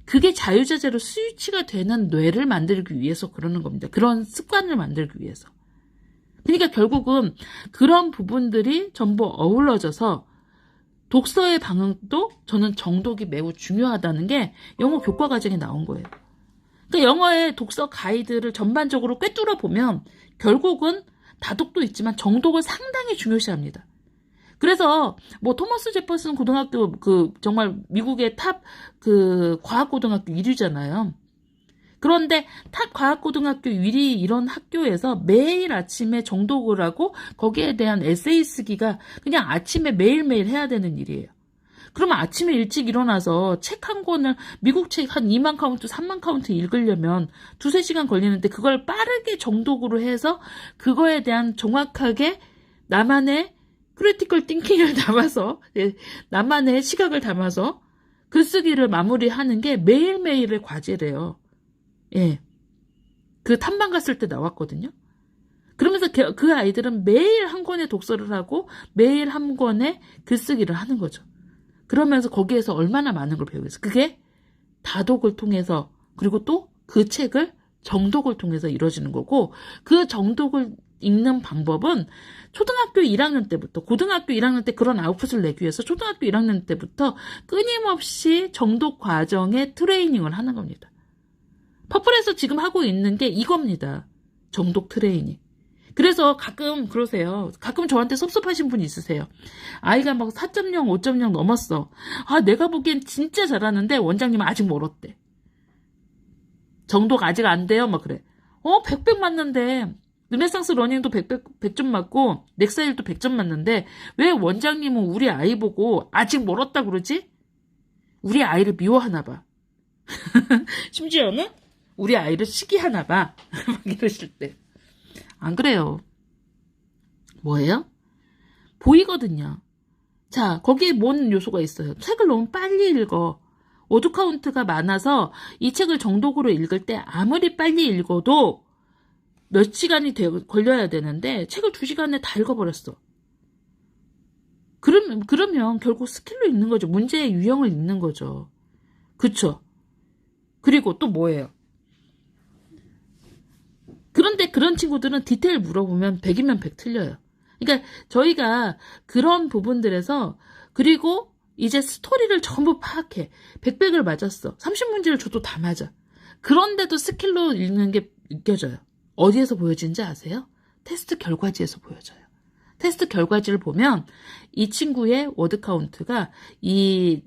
그게 자유자재로 스위치가 되는 뇌를 만들기 위해서 그러는 겁니다. 그런 습관을 만들기 위해서. 그러니까 결국은 그런 부분들이 전부 어우러져서 독서의 방향도 저는 정독이 매우 중요하다는 게 영어 교과 과정에 나온 거예요. 그러니까 영어의 독서 가이드를 전반적으로 꿰뚫어 보면 결국은 다독도 있지만 정독을 상당히 중요시합니다. 그래서 뭐 토머스 제퍼슨 고등학교 정말 미국의 탑 과학고등학교 1위잖아요. 그런데 탑 과학고등학교 1위 이런 학교에서 매일 아침에 정독을 하고 거기에 대한 에세이 쓰기가 그냥 아침에 매일매일 해야 되는 일이에요. 그러면 아침에 일찍 일어나서 책 한 권을 미국 책 한 2만 카운트, 3만 카운트 읽으려면 2-3시간 걸리는데 그걸 빠르게 정독으로 해서 그거에 대한 정확하게 나만의 크리티컬 띵킹을 담아서 나만의 시각을 담아서 글쓰기를 마무리하는 게 매일매일의 과제래요. 예. 그 탐방 갔을 때 나왔거든요. 그러면서 그 아이들은 매일 한 권의 독서를 하고 매일 한 권의 글쓰기를 하는 거죠. 그러면서 거기에서 얼마나 많은 걸 배우겠어요. 그게 다독을 통해서 그리고 또 그 책을 정독을 통해서 이루어지는 거고 그 정독을 읽는 방법은 초등학교 1학년 때부터 고등학교 1학년 때 그런 아웃풋을 내기 위해서 초등학교 1학년 때부터 끊임없이 정독 과정에 트레이닝을 하는 겁니다. 퍼플에서 지금 하고 있는 게 이겁니다. 정독 트레이닝. 그래서 가끔 그러세요. 가끔 저한테 섭섭하신 분이 있으세요. 아이가 막 4.0, 5.0 넘었어. 아, 내가 보기엔 진짜 잘하는데 원장님은 아직 멀었대. 정도가 아직 안 돼요? 막 그래. 100 맞는데, 르네상스 러닝도 100점 맞고, 넥사일도 100점 맞는데, 왜 원장님은 우리 아이 보고 아직 멀었다 그러지? 우리 아이를 미워하나 봐. 심지어는 우리 아이를 시기하나 봐. 막 이러실 때. 안 그래요. 뭐예요? 보이거든요. 자, 거기에 뭔 요소가 있어요? 책을 너무 빨리 읽어. 워드 카운트가 많아서 이 책을 정독으로 읽을 때 아무리 빨리 읽어도 몇 시간이 걸려야 되는데 책을 2시간에 다 읽어버렸어. 그러면 결국 스킬로 읽는 거죠. 문제의 유형을 읽는 거죠. 그쵸? 그리고 또 뭐예요? 그런데 그런 친구들은 디테일 물어보면 100이면 100 틀려요. 그러니까 저희가 그런 부분들에서 그리고 이제 스토리를 전부 파악해. 100을 맞았어. 30문제를 줘도 다 맞아. 그런데도 스킬로 읽는 게 느껴져요. 어디에서 보여지는지 아세요? 테스트 결과지에서 보여져요. 테스트 결과지를 보면 이 친구의 워드 카운트가 이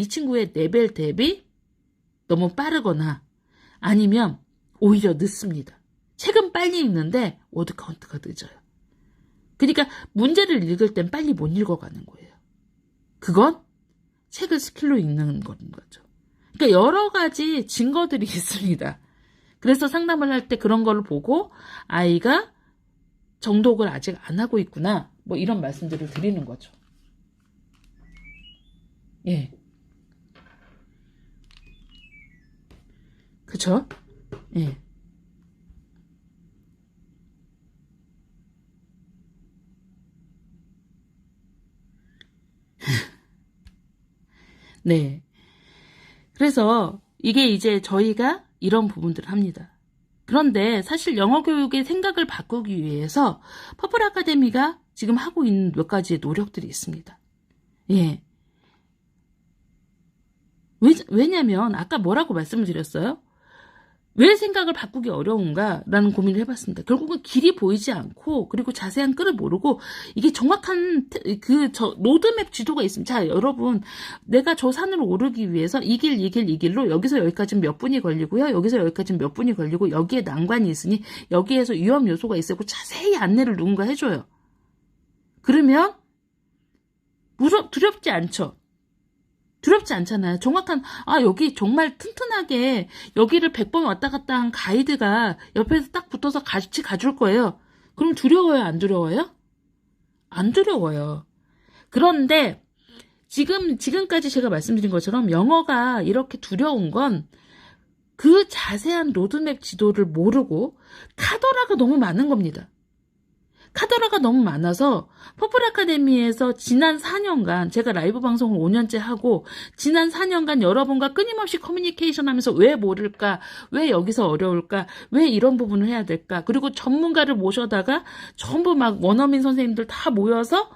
친구의 레벨 대비 너무 빠르거나 아니면 오히려 늦습니다. 책은 빨리 읽는데 워드 카운트가 늦어요. 그러니까 문제를 읽을 땐 빨리 못 읽어가는 거예요. 그건 책을 스킬로 읽는 거죠. 그러니까 여러 가지 증거들이 있습니다. 그래서 상담을 할 때 그런 걸 보고 아이가 정독을 아직 안 하고 있구나. 뭐 이런 말씀들을 드리는 거죠. 예. 그쵸? 예. 네. 그래서 이게 이제 저희가 이런 부분들을 합니다. 그런데 사실 영어 교육의 생각을 바꾸기 위해서 퍼플 아카데미가 지금 하고 있는 몇 가지의 노력들이 있습니다. 예. 왜냐면 아까 뭐라고 말씀을 드렸어요? 왜 생각을 바꾸기 어려운가라는 고민을 해봤습니다. 결국은 길이 보이지 않고 그리고 자세한 끈을 모르고 이게 정확한 로드맵 지도가 있습니다. 자, 여러분, 내가 저 산을 오르기 위해서 이 길로 여기서 여기까지는 몇 분이 걸리고요. 여기서 여기까지는 몇 분이 걸리고 여기에 난관이 있으니 여기에서 위험 요소가 있고 자세히 안내를 누군가 해줘요. 그러면 두렵지 않죠. 두렵지 않잖아요. 정확한, 여기 정말 튼튼하게 여기를 100번 왔다 갔다 한 가이드가 옆에서 딱 붙어서 같이 가줄 거예요. 그럼 두려워요? 안 두려워요? 안 두려워요. 그런데 지금까지 제가 말씀드린 것처럼 영어가 이렇게 두려운 건 그 자세한 로드맵 지도를 모르고 카더라가 너무 많은 겁니다. 카더라가 너무 많아서 퍼플 아카데미에서 지난 4년간 제가 라이브 방송을 5년째 하고 지난 4년간 여러분과 끊임없이 커뮤니케이션 하면서 왜 모를까? 왜 여기서 어려울까? 왜 이런 부분을 해야 될까? 그리고 전문가를 모셔다가 전부 막 원어민 선생님들 다 모여서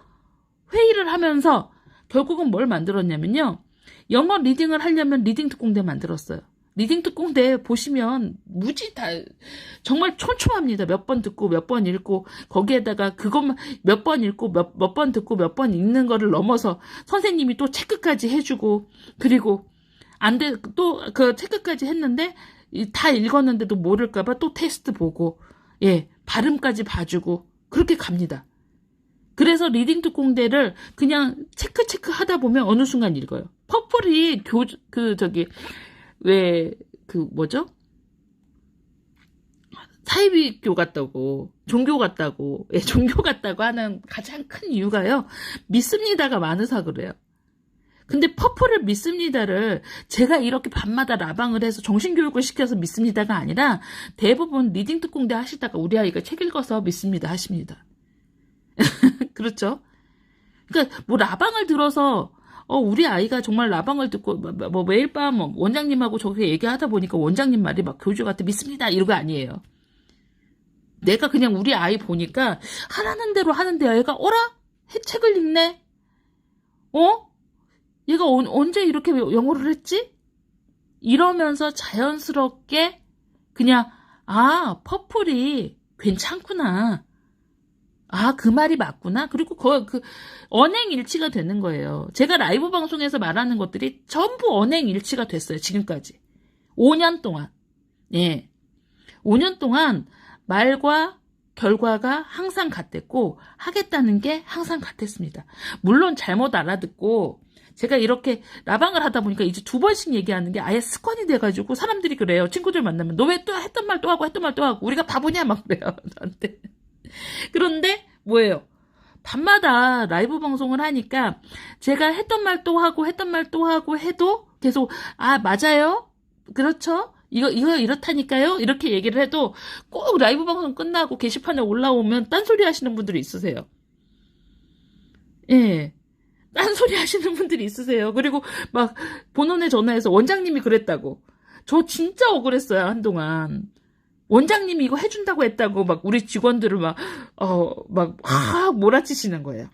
회의를 하면서 결국은 뭘 만들었냐면요. 영어 리딩을 하려면 리딩 특공대 만들었어요. 리딩 특공대 보시면 무지 다 정말 촘촘합니다. 몇 번 듣고 몇 번 읽고 거기에다가 그것만 몇 번 읽고 몇 번 듣고 몇 번 읽는 거를 넘어서 선생님이 또 체크까지 해주고 그리고 안 돼 또 그 체크까지 했는데 다 읽었는데도 모를까봐 또 테스트 보고 예 발음까지 봐주고 그렇게 갑니다. 그래서 리딩 특공대를 그냥 체크 하다 보면 어느 순간 읽어요. 퍼플이 뭐죠? 사이비교 같다고, 종교 같다고, 종교 같다고 하는 가장 큰 이유가요. 믿습니다가 많으서 그래요. 근데 퍼플을 믿습니다를 제가 이렇게 밤마다 라방을 해서 정신교육을 시켜서 믿습니다가 아니라 대부분 리딩 특공대 하시다가 우리 아이가 책 읽어서 믿습니다 하십니다. 그렇죠? 그러니까 뭐 라방을 들어서 우리 아이가 정말 라방을 듣고, 매일 밤 원장님하고 저렇게 얘기하다 보니까 원장님 말이 막 교주 같아 믿습니다. 이런 거 아니에요. 내가 그냥 우리 아이 보니까 하라는 대로 하는데 애가, 책을 읽네? 얘가 언제 이렇게 영어를 했지? 이러면서 자연스럽게 그냥, 퍼플이 괜찮구나. 아, 그 말이 맞구나. 그리고 언행일치가 되는 거예요. 제가 라이브 방송에서 말하는 것들이 전부 언행일치가 됐어요. 지금까지. 5년 동안. 예. 5년 동안 말과 결과가 항상 같았고 하겠다는 게 항상 같았습니다. 물론 잘못 알아듣고 제가 이렇게 라방을 하다 보니까 이제 2번씩 얘기하는 게 아예 습관이 돼가지고 사람들이 그래요. 친구들 만나면 너 왜 또 했던 말 또 하고 했던 말 또 하고 우리가 바보냐 막 그래요. 나한테. 그런데 뭐예요? 밤마다 라이브 방송을 하니까 제가 했던 말 또 하고 했던 말 또 하고 해도 계속 아 맞아요? 그렇죠? 이거 이렇다니까요? 이렇게 얘기를 해도 꼭 라이브 방송 끝나고 게시판에 올라오면 딴소리 하시는 분들이 있으세요. 예. 딴소리 하시는 분들이 있으세요. 그리고 막 본원에 전화해서 원장님이 그랬다고. 저 진짜 억울했어요, 한동안. 원장님이 이거 해준다고 했다고 막 우리 직원들을 몰아치시는 거예요.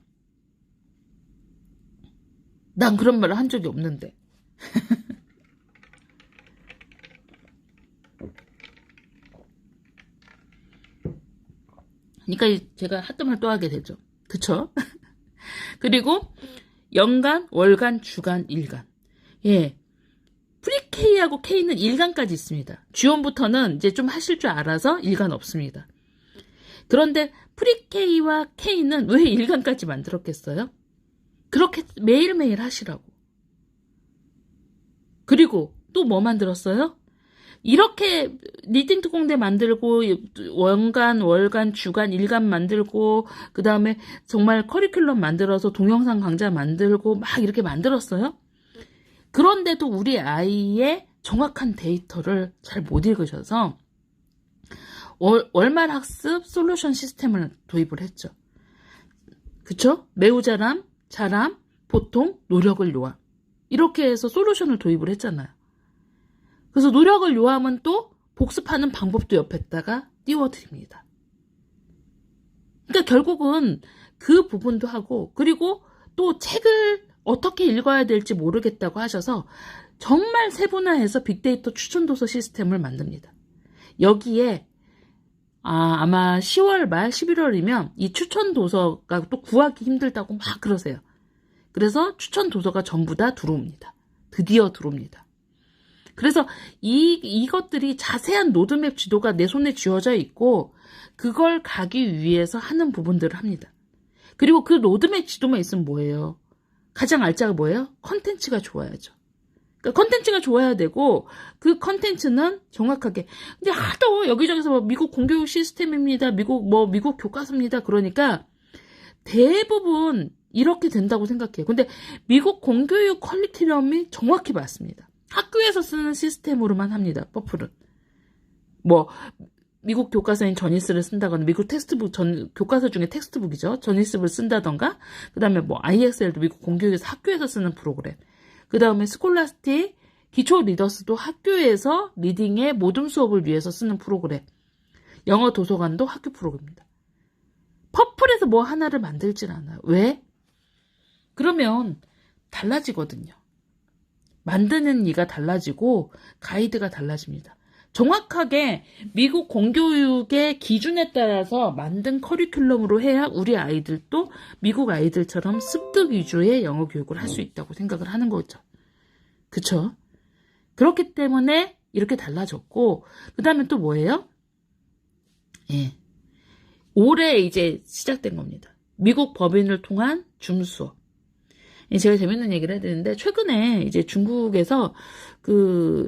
난 그런 말을 한 적이 없는데. 그러니까 제가 했던 말 또 하게 되죠. 그쵸? 그리고 연간, 월간, 주간, 일간. 예. 프리K하고 K는 일간까지 있습니다. 주원부터는 이제 좀 하실 줄 알아서 일간 없습니다. 그런데 프리K와 K는 왜 일간까지 만들었겠어요? 그렇게 매일매일 하시라고. 그리고 또 뭐 만들었어요? 이렇게 리딩 특공대 만들고 연간, 월간, 주간, 일간 만들고 그 다음에 정말 커리큘럼 만들어서 동영상 강좌 만들고 막 이렇게 만들었어요. 그런데도 우리 아이의 정확한 데이터를 잘 못 읽으셔서 월말 학습 솔루션 시스템을 도입을 했죠. 그쵸? 매우 잘함, 보통, 노력을 요함. 이렇게 해서 솔루션을 도입을 했잖아요. 그래서 노력을 요하면 또 복습하는 방법도 옆에다가 띄워드립니다. 그러니까 결국은 그 부분도 하고 그리고 또 책을 어떻게 읽어야 될지 모르겠다고 하셔서 정말 세분화해서 빅데이터 추천도서 시스템을 만듭니다. 여기에 아마 10월 말 11월이면 이 추천도서가 또 구하기 힘들다고 막 그러세요. 그래서 추천도서가 전부 다 들어옵니다. 드디어 들어옵니다. 그래서 이것들이 자세한 로드맵 지도가 내 손에 쥐어져 있고 그걸 가기 위해서 하는 부분들을 합니다. 그리고 그 로드맵 지도만 있으면 뭐예요? 가장 알짜가 뭐예요? 컨텐츠가 좋아야죠. 그러니까 컨텐츠가 좋아야 되고 그 컨텐츠는 정확하게 근데 하도 여기저기서 뭐 미국 공교육 시스템입니다. 미국 교과서입니다. 그러니까 대부분 이렇게 된다고 생각해요. 근데 미국 공교육 커리큘럼이 정확히 맞습니다. 학교에서 쓰는 시스템으로만 합니다. 퍼플은. 미국 교과서인 저니스를 쓴다거나 미국 텍스트북 교과서 중에 텍스트북이죠. 저니스를 쓴다던가 그 다음에 IXL도 미국 공교육에서 학교에서 쓰는 프로그램. 그 다음에 스콜라스틱 기초 리더스도 학교에서 리딩의 모든 수업을 위해서 쓰는 프로그램. 영어 도서관도 학교 프로그램입니다. 퍼플에서 뭐 하나를 만들진 않아요. 왜? 그러면 달라지거든요. 만드는 이가 달라지고 가이드가 달라집니다. 정확하게 미국 공교육의 기준에 따라서 만든 커리큘럼으로 해야 우리 아이들도 미국 아이들처럼 습득 위주의 영어 교육을 할 수 있다고 생각을 하는 거죠. 그쵸? 그렇기 때문에 이렇게 달라졌고 그 다음에 또 뭐예요? 예. 올해 이제 시작된 겁니다. 미국 법인을 통한 줌 수업. 제가 재밌는 얘기를 해야 되는데, 최근에 이제 중국에서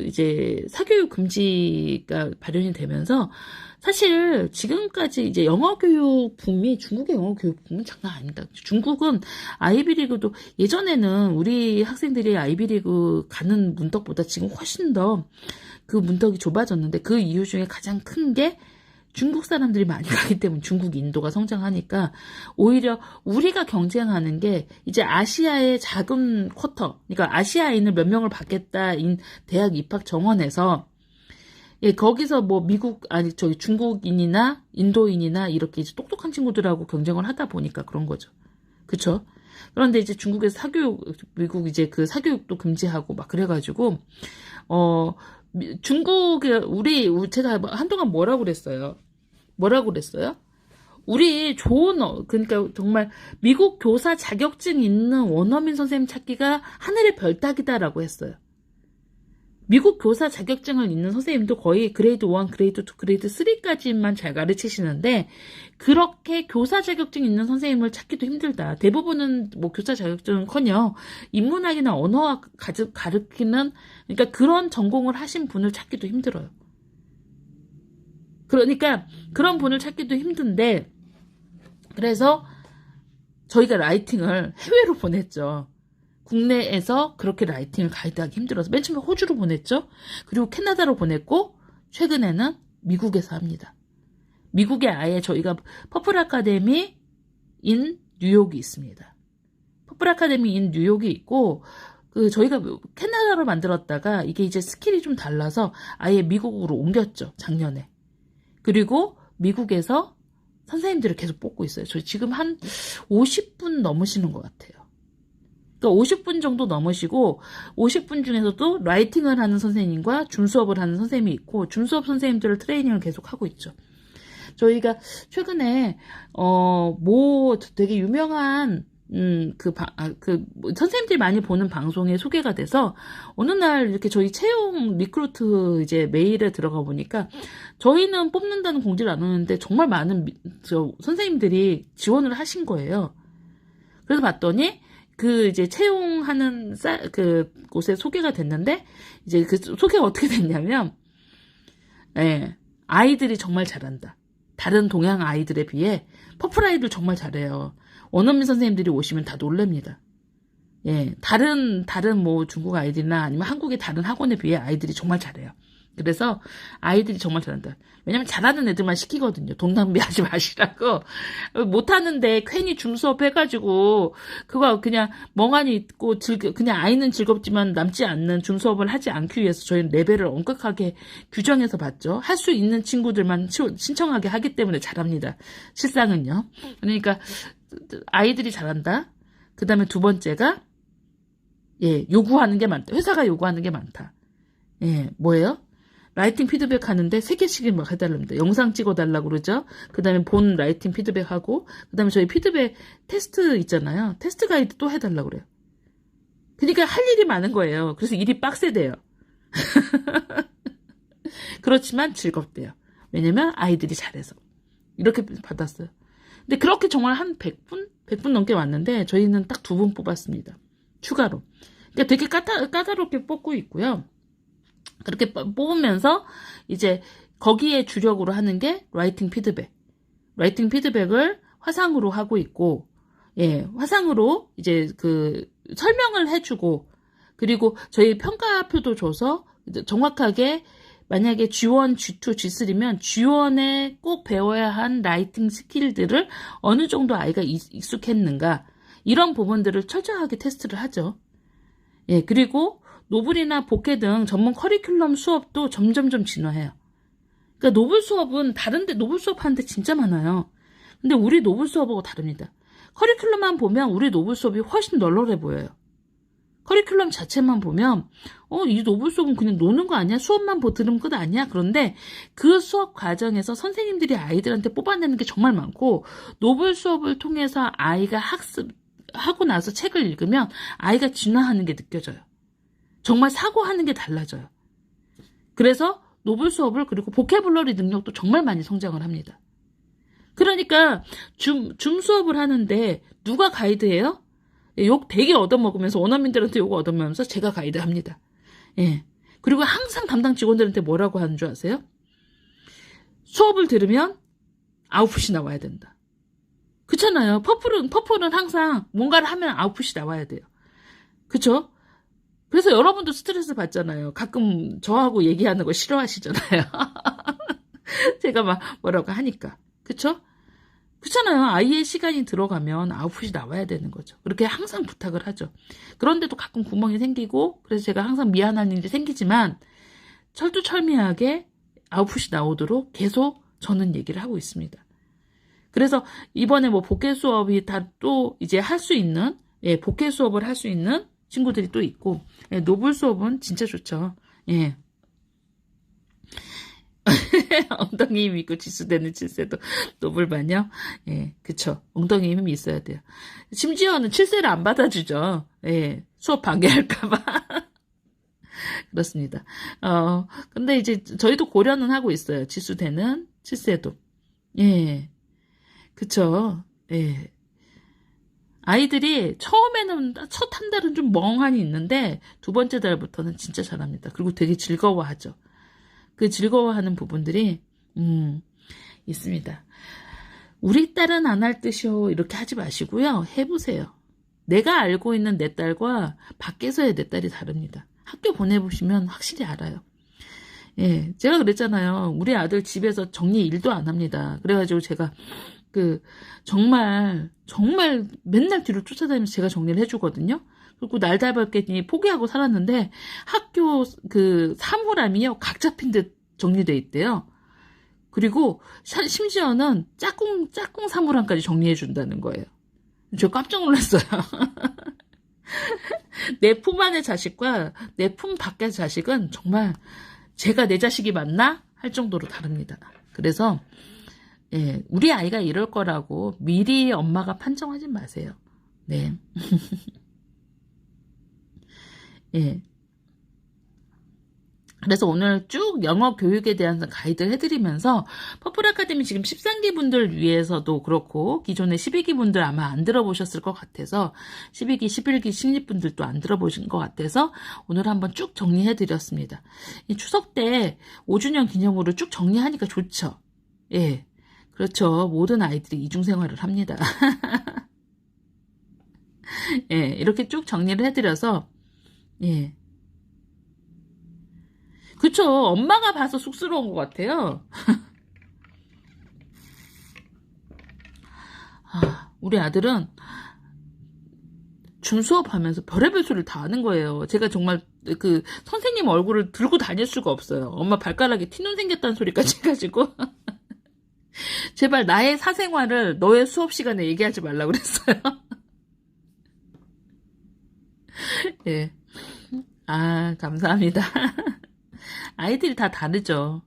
이제 사교육 금지가 발효이 되면서, 사실 지금까지 이제 영어 교육 붐이, 중국의 영어 교육 붐은 장난 아닙니다. 중국은 아이비리그도, 예전에는 우리 학생들이 아이비리그 가는 문턱보다 지금 훨씬 더 그 문턱이 좁아졌는데, 그 이유 중에 가장 큰 게 중국 사람들이 많이 가기 때문에 중국 인도가 성장하니까 오히려 우리가 경쟁하는 게 이제 아시아의 작은 쿼터, 그러니까 아시아인을 몇 명을 받겠다인 대학 입학 정원에서 거기서 중국인이나 인도인이나 이렇게 이제 똑똑한 친구들하고 경쟁을 하다 보니까 그런 거죠. 그쵸? 그런데 이제 중국에서 미국 이제 그 사교육도 금지하고 막 그래가지고, 중국에, 제가 한동안 뭐라고 그랬어요? 뭐라고 그랬어요? 우리 좋은, 그러니까 정말 미국 교사 자격증 있는 원어민 선생님 찾기가 하늘의 별 따기다라고 했어요. 미국 교사 자격증을 있는 선생님도 거의 그레이드 1, 그레이드 2, 그레이드 3까지만 잘 가르치시는데 그렇게 교사 자격증 있는 선생님을 찾기도 힘들다. 대부분은 뭐 교사 자격증은커녕 인문학이나 언어학 가르치는 그러니까 그런 전공을 하신 분을 찾기도 힘들어요. 그러니까 그런 분을 찾기도 힘든데 그래서 저희가 라이팅을 해외로 보냈죠. 국내에서 그렇게 라이팅을 가이드하기 힘들어서 맨 처음에 호주로 보냈죠. 그리고 캐나다로 보냈고 최근에는 미국에서 합니다. 미국에 아예 저희가 퍼플 아카데미 인 뉴욕이 있습니다. 퍼플 아카데미 인 뉴욕이 있고 저희가 캐나다로 만들었다가 이게 이제 스킬이 좀 달라서 아예 미국으로 옮겼죠. 작년에. 그리고 미국에서 선생님들을 계속 뽑고 있어요. 저희 지금 한 50분 넘으시는 것 같아요. 그러니까 50분 정도 넘으시고 50분 중에서도 라이팅을 하는 선생님과 줌 수업을 하는 선생님이 있고 줌 수업 선생님들을 트레이닝을 계속 하고 있죠. 저희가 최근에 뭐 되게 유명한 선생님들이 많이 보는 방송에 소개가 돼서 어느 날 이렇게 저희 채용 리크루트 이제 메일에 들어가 보니까 저희는 뽑는다는 공지를 안 오는데 정말 많은 선생님들이 지원을 하신 거예요. 그래서 봤더니 이제 채용하는 곳에 소개가 됐는데 이제 그 소개가 어떻게 됐냐면 아이들이 정말 잘한다. 다른 동양 아이들에 비해 퍼플 아이들 정말 잘해요. 원어민 선생님들이 오시면 다 놀랍니다. 다른 뭐 중국 아이들이나 아니면 한국의 다른 학원에 비해 아이들이 정말 잘해요. 그래서 아이들이 정말 잘한다. 왜냐면 잘하는 애들만 시키거든요. 돈 낭비하지 마시라고. 못하는데 괜히 줌 수업 해가지고 그거 그냥 멍하니 있고 그냥 아이는 즐겁지만 남지 않는 줌 수업을 하지 않기 위해서 저희는 레벨을 엄격하게 규정해서 봤죠. 할 수 있는 친구들만 신청하게 하기 때문에 잘합니다. 실상은요. 그러니까 아이들이 잘한다. 그 다음에 두 번째가 요구하는 게 많다. 회사가 요구하는 게 많다. 뭐예요? 라이팅 피드백 하는데 3개씩을 막 해달랍니다. 영상 찍어달라고 그러죠. 그 다음에 본 라이팅 피드백 하고, 그 다음에 저희 피드백 테스트 있잖아요. 테스트 가이드 또 해달라고 그래요. 그러니까 할 일이 많은 거예요. 그래서 일이 빡세대요. 그렇지만 즐겁대요. 왜냐면 아이들이 잘해서. 이렇게 받았어요. 근데 그렇게 정말 한 100분? 100분 넘게 왔는데 저희는 딱 2분 뽑았습니다. 추가로. 그러니까 되게 까다롭게 뽑고 있고요. 그렇게 뽑으면서 이제 거기에 주력으로 하는 게 라이팅 피드백. 라이팅 피드백을 화상으로 하고 있고, 화상으로 이제 설명을 해주고, 그리고 저희 평가표도 줘서 정확하게 만약에 G1, G2, G3면 G1에 꼭 배워야 한 라이팅 스킬들을 어느 정도 아이가 익숙했는가, 이런 부분들을 철저하게 테스트를 하죠. 그리고 노블이나 복회 등 전문 커리큘럼 수업도 점점점 진화해요. 그러니까 노블 수업은 다른데 노블 수업 하는데 진짜 많아요. 근데 우리 노블 수업하고 다릅니다. 커리큘럼만 보면 우리 노블 수업이 훨씬 널널해 보여요. 커리큘럼 자체만 보면 이 노블 수업은 그냥 노는 거 아니야? 수업만 들으면 끝 아니야? 그런데 그 수업 과정에서 선생님들이 아이들한테 뽑아내는 게 정말 많고 노블 수업을 통해서 아이가 학습하고 나서 책을 읽으면 아이가 진화하는 게 느껴져요. 정말 사고하는 게 달라져요. 그래서 노블 수업을 그리고 보캐블러리 능력도 정말 많이 성장을 합니다. 그러니까 줌 수업을 하는데 누가 가이드해요? 욕 되게 얻어먹으면서 원어민들한테 욕 얻어먹으면서 제가 가이드합니다. 그리고 항상 담당 직원들한테 뭐라고 하는 줄 아세요? 수업을 들으면 아웃풋이 나와야 된다. 그렇잖아요. 퍼플은 항상 뭔가를 하면 아웃풋이 나와야 돼요. 그쵸? 그래서 여러분도 스트레스 받잖아요. 가끔 저하고 얘기하는 거 싫어하시잖아요. 제가 막 뭐라고 하니까. 그쵸? 그렇잖아요. 아이의 시간이 들어가면 아웃풋이 나와야 되는 거죠. 그렇게 항상 부탁을 하죠. 그런데도 가끔 구멍이 생기고 그래서 제가 항상 미안한 일이 생기지만 철두철미하게 아웃풋이 나오도록 계속 저는 얘기를 하고 있습니다. 그래서 이번에 뭐 복회 수업이 다 또 이제 할 수 있는 복회 수업을 할 수 있는 친구들이 또 있고 노블 수업은 진짜 좋죠. 엉덩이 힘 있고 지수되는 7세도 노블반요? 예, 그쵸. 엉덩이 힘이 있어야 돼요. 심지어는 7세를 안 받아주죠. 예, 수업 방해할까봐. 그렇습니다. 근데 이제 저희도 고려는 하고 있어요. 지수되는 7세도. 예, 그쵸. 예. 아이들이 처음에는 첫 한 달은 좀 멍하니 있는데 두 번째 달부터는 진짜 잘합니다. 그리고 되게 즐거워하죠. 그 즐거워하는 부분들이 있습니다. 우리 딸은 안 할 듯이요. 이렇게 하지 마시고요. 해보세요. 내가 알고 있는 내 딸과 밖에서의 내 딸이 다릅니다. 학교 보내보시면 확실히 알아요. 예, 제가 그랬잖아요. 우리 아들 집에서 정리 일도 안 합니다. 그래가지고 제가 정말 맨날 뒤로 쫓아다니면서 제가 정리를 해주거든요. 그리고 날달걀 포기하고 살았는데 학교 사물함이요. 각 잡힌 듯 정리돼 있대요. 그리고 심지어는 짝꿍 사물함까지 정리해 준다는 거예요. 저 깜짝 놀랐어요. 내 품 안의 자식과 내 품 밖의 자식은 정말 제가 내 자식이 맞나? 할 정도로 다릅니다. 그래서 예, 우리 아이가 이럴 거라고 미리 엄마가 판정하지 마세요. 네. 예. 그래서 오늘 쭉 영어 교육에 대한 가이드 해드리면서 퍼플 아카데미 지금 13기 분들 위해서도 그렇고 기존의 12기 분들 아마 안 들어보셨을 것 같아서 12기, 11기 신입분들도 안 들어보신 것 같아서 오늘 한번 쭉 정리해드렸습니다. 이 추석 때 5주년 기념으로 쭉 정리하니까 좋죠. 예. 그렇죠. 모든 아이들이 이중생활을 합니다. 예. 이렇게 쭉 정리를 해드려서 예. 그쵸. 엄마가 봐서 쑥스러운 것 같아요. 우리 아들은 줌 수업하면서 별의별 소리를 다 하는 거예요. 제가 정말 선생님 얼굴을 들고 다닐 수가 없어요. 엄마 발가락에 티눈 생겼다는 소리까지 해가지고 제발 나의 사생활을 너의 수업 시간에 얘기하지 말라고 그랬어요. 예. 감사합니다. 아이들이 다 다르죠.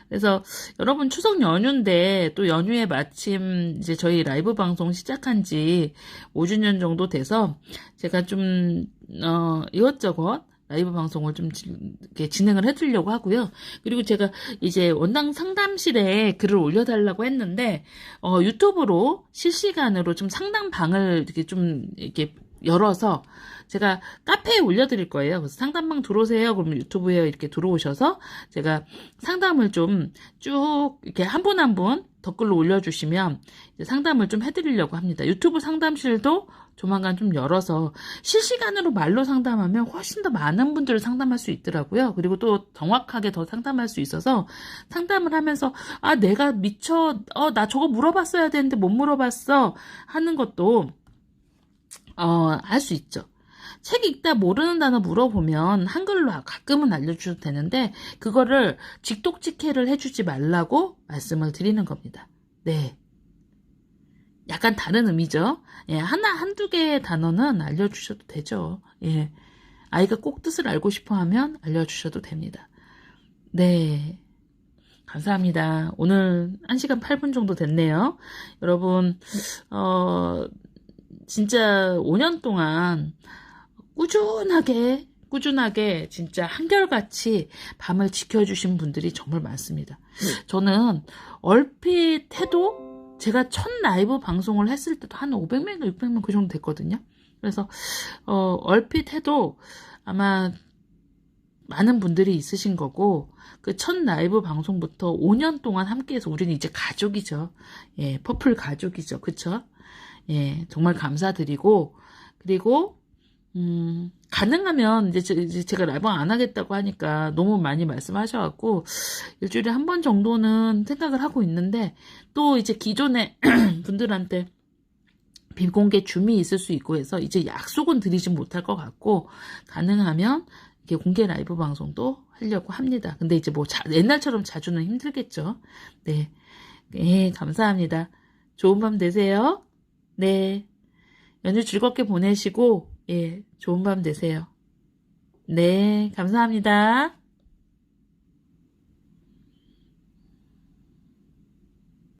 그래서 여러분 추석 연휴인데 또 연휴에 마침 이제 저희 라이브 방송 시작한 지 5주년 정도 돼서 제가 좀 이것저것 라이브 방송을 좀 이렇게 진행을 해드리려고 하고요. 그리고 제가 이제 원당 상담실에 글을 올려달라고 했는데 유튜브로 실시간으로 좀 상담방을 이렇게 열어서 제가 카페에 올려드릴 거예요. 그래서 상담방 들어오세요. 그러면 유튜브에 이렇게 들어오셔서 제가 상담을 좀 쭉 이렇게 한 분 한 분 댓글로 올려주시면 상담을 좀 해드리려고 합니다. 유튜브 상담실도 조만간 좀 열어서 실시간으로 말로 상담하면 훨씬 더 많은 분들을 상담할 수 있더라고요. 그리고 또 정확하게 더 상담할 수 있어서 상담을 하면서 내가 미쳐 나 저거 물어봤어야 되는데 못 물어봤어 하는 것도 알 수 있죠. 책 읽다 모르는 단어 물어보면 한글로 가끔은 알려주셔도 되는데 그거를 직독직해를 해주지 말라고 말씀을 드리는 겁니다. 네. 약간 다른 의미죠. 예, 한두 개의 단어는 알려주셔도 되죠. 예. 아이가 꼭 뜻을 알고 싶어 하면 알려주셔도 됩니다. 네. 감사합니다. 오늘 1시간 8분 정도 됐네요. 여러분, 진짜 5년 동안 꾸준하게 진짜 한결같이 밤을 지켜주신 분들이 정말 많습니다. 저는 얼핏 해도 제가 첫 라이브 방송을 했을 때도 한 500명, 600명 그 정도 됐거든요. 그래서 얼핏 해도 아마 많은 분들이 있으신 거고 그 첫 라이브 방송부터 5년 동안 함께해서 우리는 이제 가족이죠. 예, 퍼플 가족이죠. 그쵸? 예, 정말 감사드리고 그리고 가능하면 이제 제가 라이브 안 하겠다고 하니까 너무 많이 말씀하셔갖고 일주일에 한 번 정도는 생각을 하고 있는데 또 이제 기존의 분들한테 비공개 줌이 있을 수 있고 해서 이제 약속은 드리지 못할 것 같고 가능하면 이렇게 공개 라이브 방송도 하려고 합니다. 근데 이제 뭐 옛날처럼 자주는 힘들겠죠. 네, 네, 감사합니다. 좋은 밤 되세요. 네, 연휴 즐겁게 보내시고 예, 좋은 밤 되세요. 네, 감사합니다.